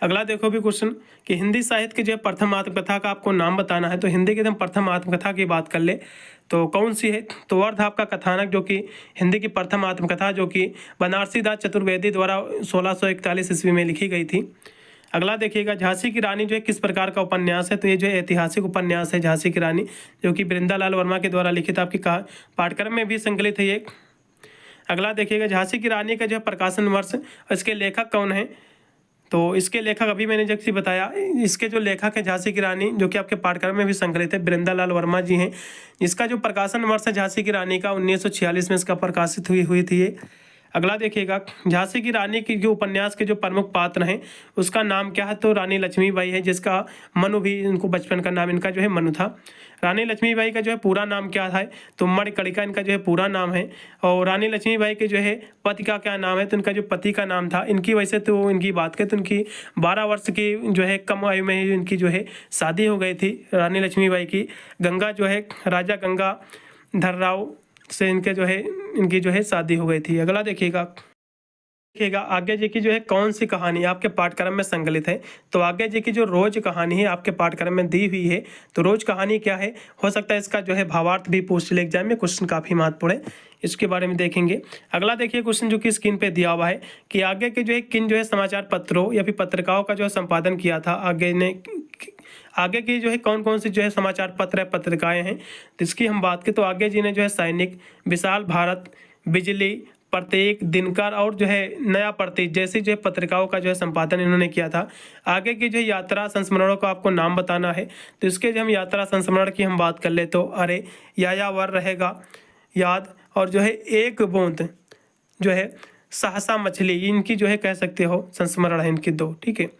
अगला देखो भी क्वेश्चन कि हिंदी साहित्य के जो प्रथम आत्मकथा का आपको नाम बताना है। तो हिंदी की एकदम प्रथम आत्मकथा की बात कर ले तो कौन सी है, तो वर्ध आपका कथानक जो कि हिंदी की प्रथम आत्मकथा जो कि बनारसी दास चतुर्वेदी द्वारा 1641 ईस्वी में लिखी गई थी। अगला देखिएगा झांसी की रानी जो है किस प्रकार का उपन्यास है। तो ये जो ऐतिहासिक उपन्यास है झांसी की रानी, जो कि वृंदालाल वर्मा के द्वारा लिखित आपकी पाठ्यक्रम में भी संकलित है ये। अगला देखिएगा झांसी की रानी का जो है प्रकाशन वर्ष, इसके लेखक कौन है। तो इसके लेखक अभी मैंने जैसे बताया, इसके जो लेखक है झांसी की रानी जो कि आपके पाठ्यक्रम में भी संकलित है, वृंदालाल वर्मा जी हैं। इसका जो प्रकाशन वर्ष है झांसी की रानी का 1946 में इसका प्रकाशित हुई थी ये। अगला देखिएगा झांसी की रानी की जो उपन्यास के जो प्रमुख पात्र हैं उसका नाम क्या है। तो रानी लक्ष्मीबाई है, जिसका मनु भी, इनको बचपन का नाम इनका जो है मनु था। रानी लक्ष्मीबाई का जो है पूरा नाम क्या है, तो मणिकर्णिका इनका जो है पूरा नाम है। और रानी लक्ष्मीबाई के जो है पति का क्या नाम है, तो इनका जो पति का नाम था, इनकी वैसे तो इनकी बात करें तो इनकी 12 वर्ष की जो है कम आयु में ही इनकी जो है शादी हो गई थी रानी लक्ष्मीबाई की। गंगा जो है राजा गंगाधर राव से इनकी जो है शादी हो गई थी। अगला देखिएगा आज्ञा जी की जो है कौन सी कहानी आपके पाठ्यक्रम में संकलित है। तो आज्ञा जी की जो रोज कहानी है आपके पाठ्यक्रम में दी हुई है। तो रोज कहानी क्या है, हो सकता है इसका जो है भावार्थ भी पूछ ले एग्जाम में, क्वेश्चन काफी महत्वपूर्ण है, इसके बारे में देखेंगे। अगला देखिए क्वेश्चन जो कि स्क्रीन पे दिया हुआ है कि आगे के जो है किन जो है समाचार पत्रों या फिर पत्रिकाओं का जो है संपादन किया था आगे ने। आगे की जो है कौन कौन सी जो है समाचार पत्र है पत्रिकाएं हैं, तो इसकी हम बात करें तो आगे जी ने जो है सैनिक, विशाल भारत, बिजली, प्रत्येक, दिनकर और जो है नया प्रतीक जैसी जो है पत्रिकाओं का जो है संपादन इन्होंने किया था। आगे की जो यात्रा संस्मरणों का आपको नाम बताना है। तो इसके जो हम यात्रा संस्मरण की हम बात कर ले तो अरे यायावर रहेगा याद, और जो है एक बूंद जो है सहसा मछली, इनकी जो है कह सकते हो संस्मरण है इनकी 2, ठीक है।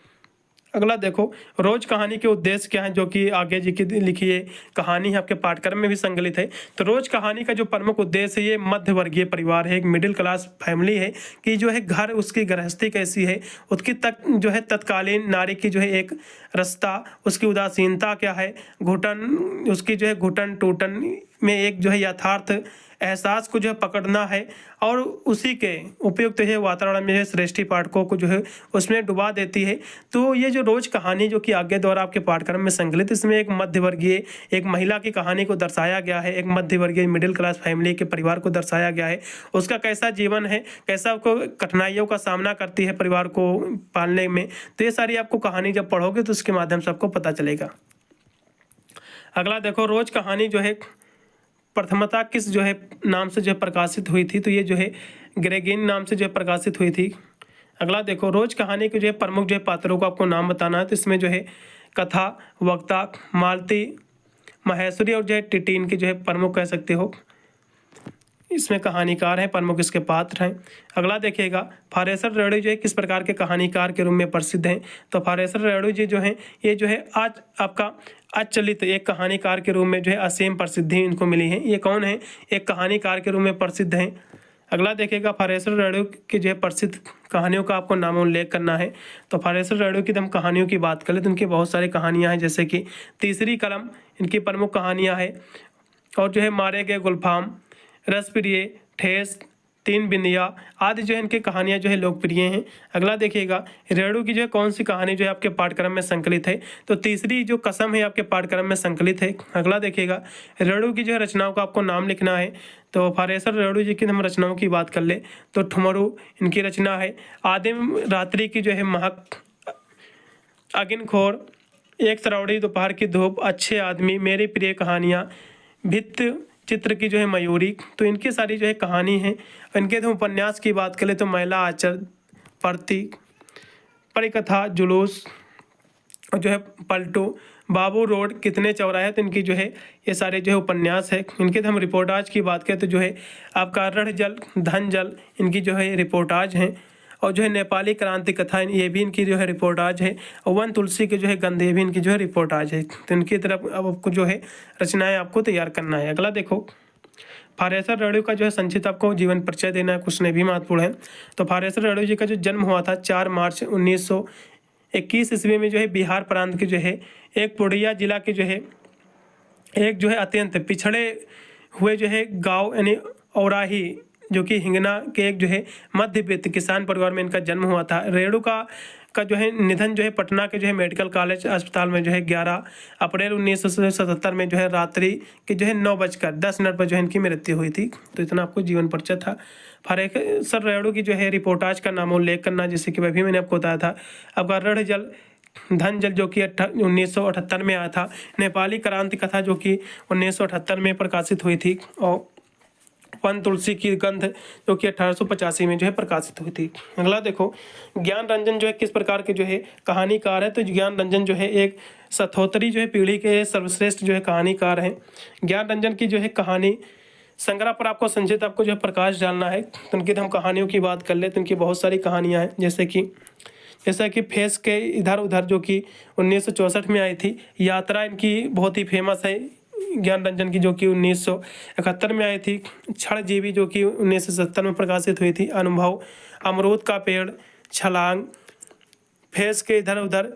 अगला देखो रोज कहानी के उद्देश्य क्या है, जो कि आगे जी की लिखी है कहानी है आपके पाठ्यक्रम में भी संकलित है। तो रोज कहानी का जो प्रमुख उद्देश्य है ये मध्य वर्गीय परिवार है, एक मिडिल क्लास फैमिली है कि जो है घर उसकी गृहस्थी कैसी है, उसकी जो है तत्कालीन नारी की जो है एक रास्ता, उसकी उदासीनता क्या है, घुटन उसकी जो है घुटन टूटन में एक जो है यथार्थ एहसास को जो है पकड़ना है, और उसी के उपयुक्त है वातावरण में श्रेष्ठी पाठकों को जो है उसमें डुबा देती है। तो ये जो रोज कहानी जो कि आगे द्वारा आपके पाठ्यक्रम में संकलित, इसमें एक मध्यवर्गीय एक महिला की कहानी को दर्शाया गया है, एक मध्यवर्गीय मिडिल क्लास फैमिली के परिवार को दर्शाया गया है, उसका कैसा जीवन है, कैसा आपको कठिनाइयों का सामना करती है परिवार को पालने में। तो ये सारी आपको कहानी जब पढ़ोगे तो उसके माध्यम से आपको पता चलेगा। अगला देखो रोज कहानी जो है प्रथमता किस जो है नाम से जो है प्रकाशित हुई थी, तो ये जो है ग्रेगिन नाम से जो है प्रकाशित हुई थी। अगला देखो रोज कहानी के जो है प्रमुख जो है पात्रों को आपको नाम बताना है। तो इसमें जो है कथा, वक्ता, मालती, महेश्वरी और जो है टिटीन की जो है प्रमुख कह सकते हो, इसमें कहानीकार हैं, प्रमुख इसके पात्र हैं। अगला देखिएगा फारेसर रेणु जो है किस प्रकार के कहानीकार के रूप में प्रसिद्ध हैं। तो फारेसर रेणु जी जो हैं ये जो है आज आपका अचलित एक कहानीकार के रूप में जो है असीम प्रसिद्धि इनको मिली है। ये कौन है, एक कहानीकार के रूप में प्रसिद्ध हैं। अगला देखिएगा फरेशर रेडियो की जो है प्रसिद्ध कहानियों का आपको नाम उल्लेख करना है। तो फरेशर रेडियो की हम कहानियों की बात करें तो इनकी बहुत सारी कहानियाँ हैं, जैसे कि तीसरी कलम इनकी प्रमुख कहानियाँ है, और जो है मारे गए गुलफाम, रसप्रिय, ठेस, तीन बिंदिया आदि जो है इनकी कहानियाँ जो है लोकप्रिय हैं। अगला देखिएगा रेणु की जो है कौन सी कहानी जो है आपके पाठ्यक्रम में संकलित है, तो तीसरी जो कसम है आपके पाठ्यक्रम में संकलित है। अगला देखिएगा रेणु की जो है रचनाओं का आपको नाम लिखना है। तो फरेशर रेणु जी की हम रचनाओं की बात कर ले तो ठुमरू इनकी रचना है, आदिम रात्रि की जो है महक, अगिनखोर, एक सरौड़ी दोपहर की धूप, अच्छे आदमी, मेरी प्रिय कहानियाँ, भित्त चित्र की जो है मयूरी, तो इनकी सारी जो है कहानी है। इनके हम उपन्यास की बात करें तो महिला आचर, प्रतीक, परिकथा, जुलूस, और जो है पलटू, बाबू रोड, कितने चौराहे, तो इनकी जो है ये सारे जो है उपन्यास है। इनके हम रिपोर्टाज की बात करें तो जो है आपका रण जल, धन जल इनकी जो है रिपोर्टाज हैं, और जो है नेपाली क्रांति कथा ये भी इनकी जो है रिपोर्टाज है, और वन तुलसी के जो है गंध ये भी इनकी जो है रिपोर्टाज है। तो इनकी तरफ अब आपको जो है रचनाएं आपको तैयार करना है। अगला देखो फरेशर रेडियो का जो है संक्षिप्त आपको जीवन परिचय देना है, क्वेश्चन ये भी महत्वपूर्ण है। तो फरेशर रेडियो जी का जो जन्म हुआ था 4 मार्च 1921 ईस्वी में जो है बिहार प्रांत के जो है एक पूर्णिया जिला के जो है एक जो है अत्यंत पिछड़े हुए जो है गाँव यानी औराही जो कि हिंगना के एक जो है मध्य वित्त किसान परिवार में इनका जन्म हुआ था। रेणु का जो है निधन जो है पटना के जो है मेडिकल कॉलेज अस्पताल में जो है 11 अप्रैल 1977 में जो है रात्रि के जो है 9:10 पर जो है इनकी मृत्यु हुई थी। तो इतना आपको जीवन परिचय था। फरेशर रेणु की जो है रिपोर्टाज का नाम उल्लेख करना, जैसे कि वही मैंने आपको बताया था। आपका रण जल, धन जल जो कि 1978 में आया था। नेपाली क्रांति कथा जो कि 1978 में प्रकाशित हुई थी, और वन तुलसी की गंध जो कि 1885 में जो है प्रकाशित हुई थी। अगला देखो ज्ञान रंजन जो है किस प्रकार के जो है कहानीकार है, तो ज्ञान रंजन जो है एक सतोत्तरी जो है पीढ़ी के सर्वश्रेष्ठ जो है कहानीकार हैं। ज्ञान रंजन की जो है कहानी संग्रह पर आपको संक्षिप्त आपको जो है प्रकाश डालना है। तो उनकी हम कहानियों की बात कर ले तो इनकी बहुत सारी कहानियाँ हैं, जैसा कि फेस के इधर उधर जो कि 1964 में आई थी। यात्रा इनकी बहुत ही फेमस है ज्ञान रंजन की, जो कि 1971 में आई थी। क्षणजीवी जो कि 1970 में प्रकाशित हुई थी। अनुभव, अमरूद का पेड़, छलांग, फेस के इधर उधर,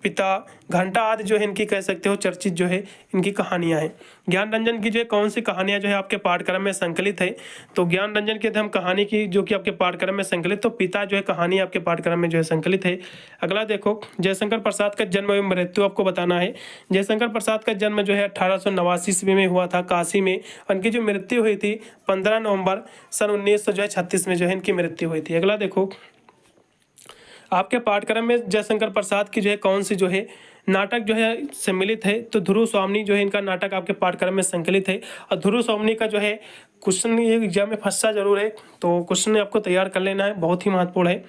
पिता, घंटा आदि जो है इनकी कह सकते हो चर्चित जो है इनकी कहानियां हैं। ज्ञान रंजन की जो है कौन सी कहानियां जो है आपके पाठ्यक्रम में संकलित है, तो ज्ञान रंजन के हम कहानी की जो कि आपके पाठ्यक्रम में संकलित, तो पिता जो है कहानी आपके पाठ्यक्रम में जो है संकलित है। अगला देखो जयशंकर प्रसाद का जन्म एवं मृत्यु आपको बताना है। जयशंकर प्रसाद का जन्म जो है 1889 ईस्वी में हुआ था काशी में। उनकी जो मृत्यु हुई थी 15 नवंबर सन 1936 में जो है इनकी मृत्यु हुई थी। अगला देखो आपके पाठ्यक्रम में जयशंकर प्रसाद की जो है कौन सी जो है नाटक जो है सम्मिलित है, तो ध्रुव स्वामिनी जो है इनका नाटक आपके पाठ्यक्रम में संकलित है। और ध्रुव स्वामिनी का जो है क्वेश्चन ये एग्जाम में फंसा जरूर है, तो क्वेश्चन आपको तैयार कर लेना है, बहुत ही महत्वपूर्ण है।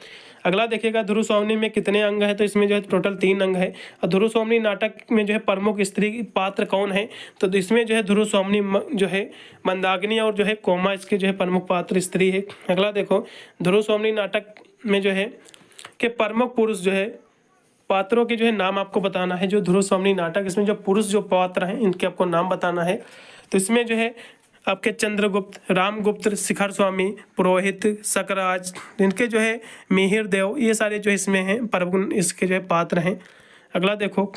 अगला देखिएगा ध्रुव स्वामिनी में कितने अंग है, तो इसमें जो है टोटल 3 अंग है। और ध्रुव स्वामिनी नाटक में जो है प्रमुख स्त्री पात्र कौन है, तो इसमें जो है ध्रुव स्वामिनी जो है मंदाकिनी और जो है कोमा इसके जो है प्रमुख पात्र स्त्री है। अगला देखो ध्रुव स्वामिनी नाटक में जो है के प्रमुख पुरुष जो है पात्रों के जो है नाम आपको बताना है। जो ध्रुव स्वामिनी नाटक इसमें जो पुरुष जो पात्र हैं इनके आपको नाम बताना है। तो इसमें जो है आपके चंद्रगुप्त, रामगुप्त, शिखर स्वामी, पुरोहित, सकराज, इनके जो है मिहिर देव, ये सारे जो इसमें हैं प्रमुख इसके जो है पात्र हैं। अगला देखो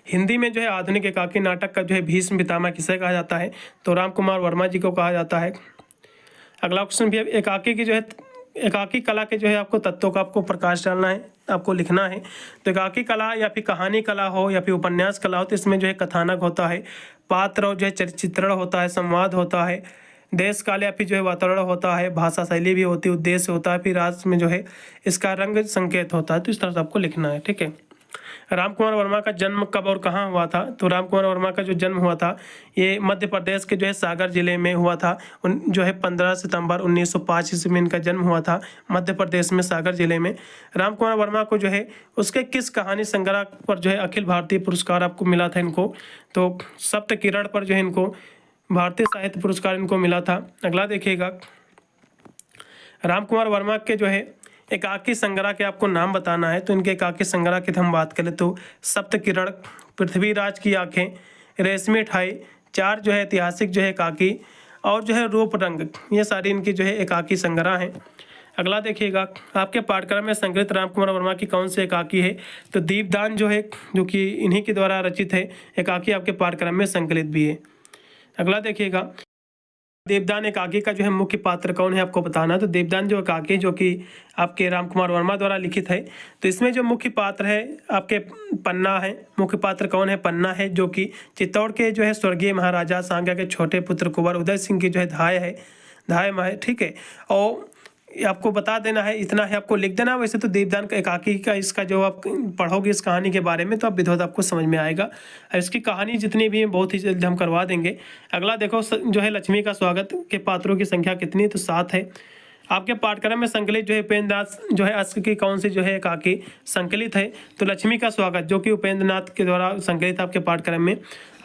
हिंदी में जो है आधुनिक एकाकी नाटक का जो है भीष्म पितामह किसे कहा जाता है, तो राम कुमार वर्मा जी को कहा जाता है। अगला क्वेश्चन भी एकाकी की जो है एकाकी कला के जो है आपको तत्वों का आपको प्रकाश डालना है, आपको लिखना है। तो एकाकी कला या फिर कहानी कला हो या फिर उपन्यास कला हो, तो इसमें जो है कथानक होता है, पात्र और जो है चित्रण होता है, संवाद होता है, देश काल या फिर जो है वातावरण होता है, भाषा शैली भी होती है, उद्देश्य होता है, फिर राज में जो है इसका रंग संकेत होता है। तो इस तरह से आपको लिखना है, ठीक है। राम कुमार वर्मा का जन्म कब और कहाँ हुआ था, तो राम कुमार वर्मा का जो जन्म हुआ था ये मध्य प्रदेश के जो है सागर जिले में हुआ था। जो है 15 सितंबर 1905 ईस्वी में इनका जन्म हुआ था मध्य प्रदेश में सागर जिले में। राम कुमार वर्मा को जो है उसके किस कहानी संग्रह पर जो है अखिल भारतीय पुरस्कार आपको मिला था इनको, तो सप्त किरण पर जो है इनको भारतीय साहित्य पुरस्कार इनको मिला था। अगला देखिएगा राम कुमार वर्मा के जो है एकाकी संग्रह के आपको नाम बताना है। तो इनके एकाकी संग्रह की हम बात करें तो सप्त किरण, पृथ्वीराज की आंखें, रेशमी ठाई, 4 जो है ऐतिहासिक जो है एकाकी, और जो है रूप रंग, ये सारी इनकी जो है एकाकी संग्रह हैं। अगला देखिएगा, आपके पाठ्यक्रम में संकलित रामकुमार वर्मा की कौन सी एकाकी है? तो दीपदान जो है, जो कि इन्हीं के द्वारा रचित है एकाकी, आपके पाठ्यक्रम में संकलित भी है। अगला देखिएगा, देवदान एकाकी का जो है मुख्य पात्र कौन है, आपको बताना। तो देवदान जो एकाकी जो कि आपके रामकुमार वर्मा द्वारा लिखित है, तो इसमें जो मुख्य पात्र है आपके पन्ना है। मुख्य पात्र कौन है? पन्ना है, जो कि चित्तौड़ के जो है स्वर्गीय महाराजा सांगा के छोटे पुत्र कुंवर उदय सिंह की जो है धाय में है, ठीक है। और ये आपको बता देना है, इतना है आपको लिख देना। वैसे तो दीपदान का एकाकी का इसका जो आप पढ़ोगे इस कहानी के बारे में, तो आप विधिवत आपको समझ में आएगा। इसकी कहानी जितनी भी है बहुत ही जल्द हम करवा देंगे। अगला देखो, जो है लक्ष्मी का स्वागत के पात्रों की संख्या कितनी? तो 7 है। आपके पाठ्यक्रम में संकलित जो है उपेंद्र नाथ जो है अश्क की कौन सी जो है एकाकी संकलित है? तो लक्ष्मी का स्वागत, जो कि उपेंद्र नाथ के द्वारा संकलित आपके पाठ्यक्रम में।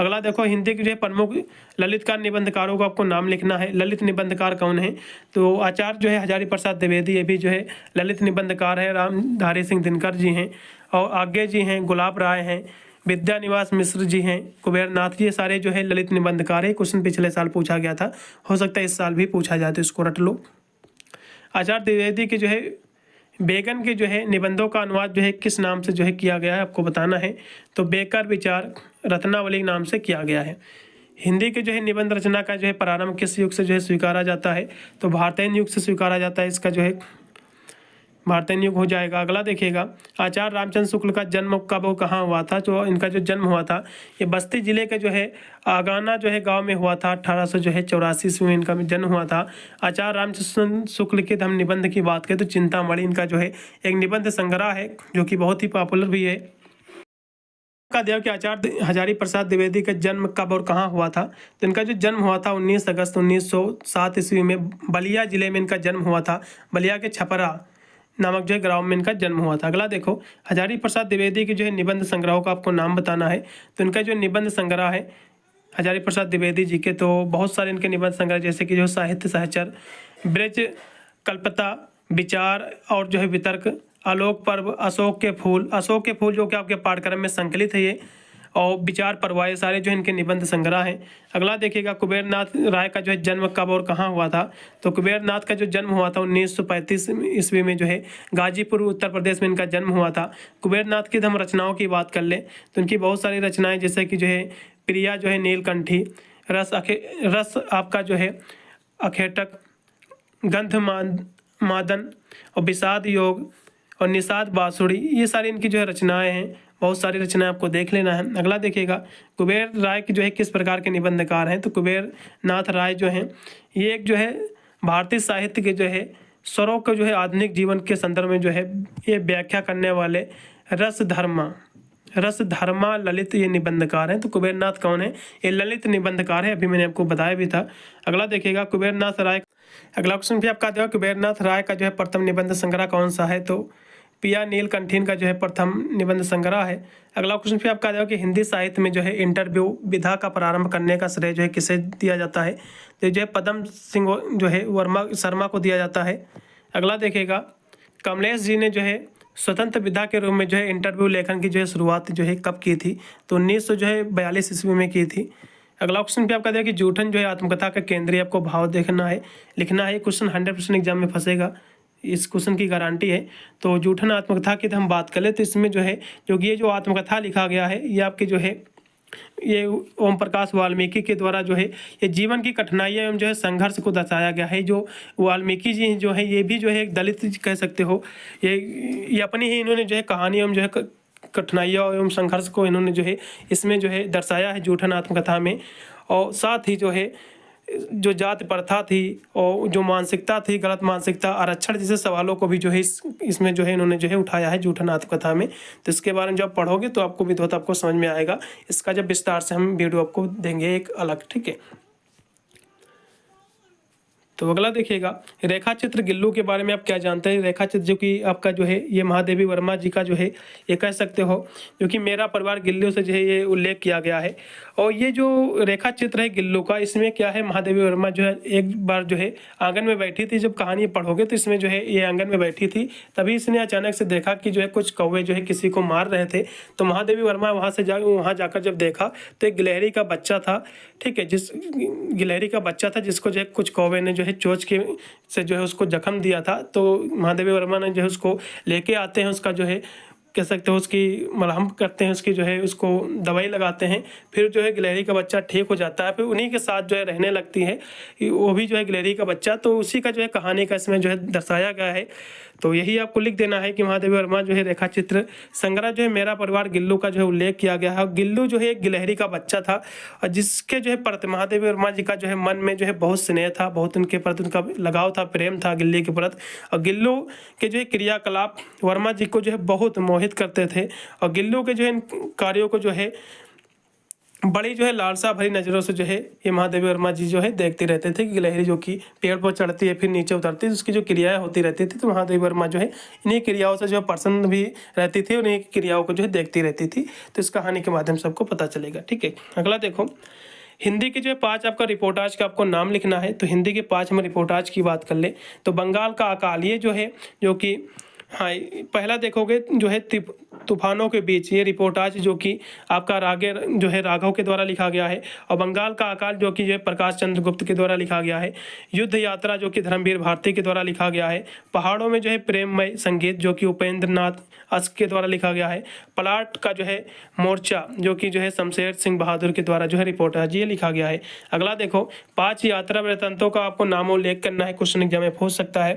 अगला देखो, हिंदी के जो है प्रमुख ललितकार निबंधकारों को आपको नाम लिखना है। ललित निबंधकार कौन है? तो आचार्य जो है हजारी प्रसाद द्विवेदी, ये भी जो है ललित निबंधकार है। रामधारी सिंह दिनकर जी हैं, और आज्ञे जी हैं, गुलाब राय हैं, विद्यानिवास मिश्र जी हैं, कुबेर नाथ जी, ये सारे जो है ललित निबंधकार है। क्वेश्चन पिछले साल पूछा गया था, हो सकता है इस साल भी पूछा जाए, तो इसको रट लो। आचार्य द्विवेदी के जो है बेगन के जो है निबंधों का अनुवाद जो है किस नाम से जो है किया गया है, आपको बताना है। तो बेकर विचार रत्नावली नाम से किया गया है। हिंदी के जो है निबंध रचना का जो है प्रारंभ किस युग से जो है स्वीकारा जाता है? तो भारतीय युग से स्वीकारा जाता है। इसका जो है भारतीय युग हो जाएगा। अगला देखिएगा, आचार्य रामचंद्र शुक्ल का जन्म कब और कहाँ हुआ था? जो इनका जो जन्म हुआ था, ये बस्ती जिले के जो है आगाना जो है गांव में हुआ था। 1884 ईस्वी में इनका जन्म हुआ था। आचार्य रामचंद्र शुक्ल के हम निबंध की बात करें तो चिंतामणि इनका जो है एक निबंध संग्रह है, जो कि बहुत ही पॉपुलर भी है। का देव के आचार्य हजारी प्रसाद द्विवेदी का जन्म कब और कहाँ हुआ था? तो इनका जो जन्म हुआ था 19 अगस्त 1907 ईस्वी में बलिया जिले में इनका जन्म हुआ था। बलिया के छपरा नामक जो है गाँव में इनका जन्म हुआ था। अगला देखो, हजारी प्रसाद द्विवेदी के जो है निबंध संग्रहों का आपको नाम बताना है। तो इनका जो निबंध संग्रह है हजारी प्रसाद द्विवेदी जी के, तो बहुत सारे इनके निबंध संग्रह, जैसे कि जो साहित्य सहचर, ब्रज कल्पता, विचार और जो है वितर्क, आलोक पर्व, अशोक के फूल जो कि आपके पाठ्यक्रम में संकलित है ये, और विचार परवाए, सारे जो इनके निबंध संग्रह हैं। अगला देखिएगा, कुबेरनाथ राय का जो है जन्म कब और कहाँ हुआ था? तो कुबेरनाथ का जो जन्म हुआ था 1935 ईस्वी में जो है गाजीपुर उत्तर प्रदेश में इनका जन्म हुआ था। कुबेरनाथ की हम रचनाओं की बात कर लें तो इनकी बहुत सारी रचनाएं, जैसे कि जो है प्रिया जो है नीलकंठी, रस आपका जो है अखेटक, गंध मादन और विषाद योग और निषाद बांसुरी, ये सारी इनकी जो है रचनाएं हैं। बहुत सारी रचनाएं आपको देख लेना है। अगला देखिएगा, कुबेर राय की जो है किस प्रकार के निबंधकार हैं? तो कुबेर नाथ राय जो हैं ये एक जो है भारतीय साहित्य के जो है स्वरों को जो है आधुनिक जीवन के संदर्भ में जो है ये व्याख्या करने वाले रस धर्मा ललित ये निबंधकार हैं। तो कुबेरनाथ कौन है? ये ललित निबंधकार है, अभी मैंने आपको बताया भी था। अगला देखिएगा, कुबेरनाथ राय, अगला क्वेश्चन भी आपका देगा, कुबेरनाथ राय का जो है प्रथम निबंध संग्रह कौन सा है? तो पिया नीलकंठीन का जो है प्रथम निबंध संग्रह है। अगला क्वेश्चन भी आपका देगा कि हिंदी साहित्य में जो है इंटरव्यू विधा का प्रारंभ करने का श्रेय जो है किसे दिया जाता है? तो जो है पद्म सिंह जो है वर्मा शर्मा को दिया जाता है। अगला देखिएगा, कमलेश जी ने जो है स्वतंत्र विधा के रूप में जो है इंटरव्यू लेखन की जो है शुरुआत जो है कब की थी? तो 1942 ईस्वी में की थी। अगला क्वेश्चन भी आपका दिया कि जूठन जो है आत्मकथा का केंद्रीय आपको भाव लिखना है। क्वेश्चन 100% एग्जाम में फंसेगा, इस क्वेश्चन की गारंटी है। तो जूठन आत्मकथा की हम बात करें तो इसमें जो है ये जो आत्मकथा लिखा गया है ये आपके जो है ये ओम प्रकाश वाल्मीकि के द्वारा जो है ये जीवन की कठिनाइयाँ एवं जो है संघर्ष को दर्शाया गया है। जो वाल्मीकि जी जो है ये भी जो है एक दलित कह सकते हो, ये अपनी ही इन्होंने जो है कहानी एवं जो है कठिनाइयाँ एवं संघर्ष को इन्होंने जो है इसमें जो है दर्शाया है जूठन आत्मकथा में। और साथ ही जो है जो जाति प्रथा थी और जो मानसिकता थी, गलत मानसिकता, आरक्षण जैसे सवालों को भी जो है इसमें जो है इन्होंने जो है उठाया है जूठन आत्मकथा में। तो इसके बारे में जब पढ़ोगे तो आपको विधिवत आपको समझ में आएगा। इसका जब विस्तार से हम वीडियो आपको देंगे एक अलग, ठीक है। तो अगला देखिएगा, रेखा चित्र गिल्लू के बारे में आप क्या जानते हैं। रेखा चित्र जो कि आपका जो है ये महादेवी वर्मा जी का जो है ये कह सकते हो, जो कि मेरा परिवार गिल्लू से जो है ये उल्लेख किया गया है। और ये जो रेखा चित्र है गिल्लू का, इसमें क्या है, महादेवी वर्मा जो है एक बार जो है आंगन में बैठी थी। जब कहानी पढ़ोगे तो इसमें जो है ये आंगन में बैठी थी, तभी इसने अचानक से देखा कि जो है कुछ कौवे जो है किसी को मार रहे थे। तो महादेवी वर्मा वहाँ जाकर जब देखा तो एक गिलहरी का बच्चा था, ठीक है, जिस गिलहरी का बच्चा था जिसको जो है कुछ कौवे ने जो है चोंच के से जो है उसको जख्म दिया था। तो महादेवी वर्मा ने जो है उसको लेके आते हैं, उसका जो है कह सकते हो उसकी मलहम करते हैं, उसकी जो है उसको दवाई लगाते हैं। फिर जो है गिलहरी का बच्चा ठीक हो जाता है, फिर उन्हीं के साथ जो है रहने लगती है वो भी जो है गिलहरी का बच्चा। तो उसी का जो है कहानी का इसमें जो है दर्शाया गया है। तो यही आपको लिख देना है कि महादेवी वर्मा जो है रेखा चित्र संग्रह जो है मेरा परिवार गिल्लू का जो है उल्लेख किया गया है। गिल्लू जो है एक गिलहरी का बच्चा था और जिसके जो है प्रति महादेवी वर्मा जी का जो है मन में जो है बहुत स्नेह था, बहुत उनके प्रति उनका लगाव था, प्रेम था गिल्ली के प्रति। और गिल्लू के जो है क्रियाकलाप वर्मा जी को जो है बहुत मोहित करते थे और गिल्लू के जो है कार्यों को जो है बड़ी जो है लालसा भरी नज़रों से जो है ये महादेवी वर्मा जी जो है देखते रहते थे कि गिलहरी जो कि पेड़ पर चढ़ती है फिर नीचे उतरती है, उसकी जो क्रियाएं होती रहती थी। तो महादेवी वर्मा जो है इन्हीं क्रियाओं से जो प्रसन्न भी रहती थी, उन्हीं क्रियाओं को जो है देखती रहती थी। तो इस कहानी के माध्यम से आपको पता चलेगा, ठीक है। अगला देखो, हिंदी के जो है 5 आपका रिपोर्टाज का आपको नाम लिखना है। तो हिंदी के 5 हम रिपोर्टाज की बात कर ले तो बंगाल का अकाल, ये जो है जो कि हाँ पहला देखोगे जो है तूफानों के बीच, ये रिपोर्टाज जो कि आपका जो है राघव के द्वारा लिखा गया है। और बंगाल का अकाल जो कि जो है प्रकाश चंद्र गुप्त के द्वारा लिखा गया है। युद्ध यात्रा जो कि धर्मवीर भारती के द्वारा लिखा गया है। पहाड़ों में जो है प्रेममय संगीत जो कि उपेंद्र नाथ अश्क के द्वारा लिखा गया है। पलाट का जो है मोर्चा जो कि जो है शमशेर सिंह बहादुर के द्वारा जो है रिपोर्टाज ये लिखा गया है। अगला देखो, 5 यात्रा वृत्तांतों का आपको नामोल्लेख करना है, क्वेश्चन एग्जाम में पूछ सकता है।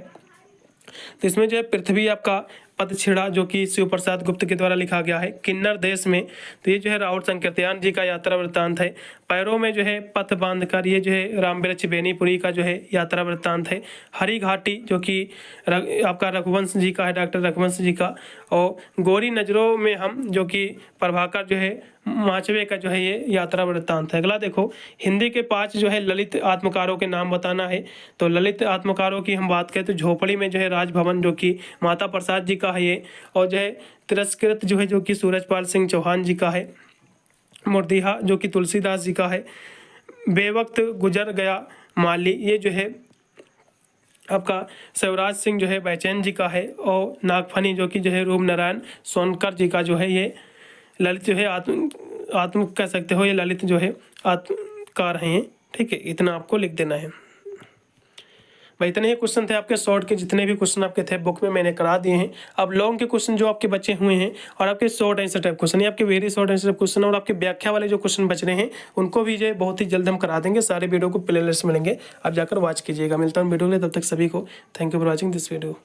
तो इसमें जो है पृथ्वी आपका पदछिड़ा जो कि शिव प्रसाद गुप्त के द्वारा लिखा गया है। किन्नर देश में, तो ये जो है राउत संकीर्तयान जी का यात्रा वृत्तांत है। पैरों में जो है पथ बांधकर, ये जो है रामवृक्ष बेनीपुरी का जो है यात्रा वृत्तांत है। हरी घाटी जो कि आपका रघुवंश जी का है, डॉक्टर रघुवंश जी का। और गोरी नजरों में हम जो कि प्रभाकर जो है माचवे का जो है ये यात्रा वृत्तांत है। अगला देखो, हिंदी के 5 जो है ललित आत्मकारों के नाम बताना है। तो ललित आत्मकारों की हम बात करें तो झोपड़ी में जो है राजभवन जो कि माता प्रसाद जी का है ये। और जो है तिरस्कृत जो है जो कि सूरजपाल सिंह चौहान जी का है। मुर्दिहा जो कि तुलसीदास जी का है। बेवक्त गुजर गया माली, ये जो है आपका शिवराज सिंह जो है बैचैन जी का है। और नागफनी जो कि जो है रूप नारायण सोनकर जी का जो है ये ललित जो है आत्म कह सकते हो, ये ललित जो है आत्मकार हैं, ठीक है। इतना आपको लिख देना है भाई। इतने ही क्वेश्चन थे आपके शॉर्ट के, जितने भी क्वेश्चन आपके थे बुक में मैंने करा दिए हैं। अब लॉन्ग के क्वेश्चन जो आपके बचे हुए हैं और आपके शॉर्ट आंसर टाइप क्वेश्चन, ये आपके वेरी शॉर्ट आंसर क्वेश्चन और आपके व्याख्या वाले जो क्वेश्चन बच रहे हैं उनको भी जो है बहुत ही जल्द हम करा देंगे। सारे वीडियो को प्ले लिस्ट मिलेंगे, आप जाकर वॉच कीजिएगा। मिलता हूँ वीडियो में, तब तक सभी को thank you for watching this video.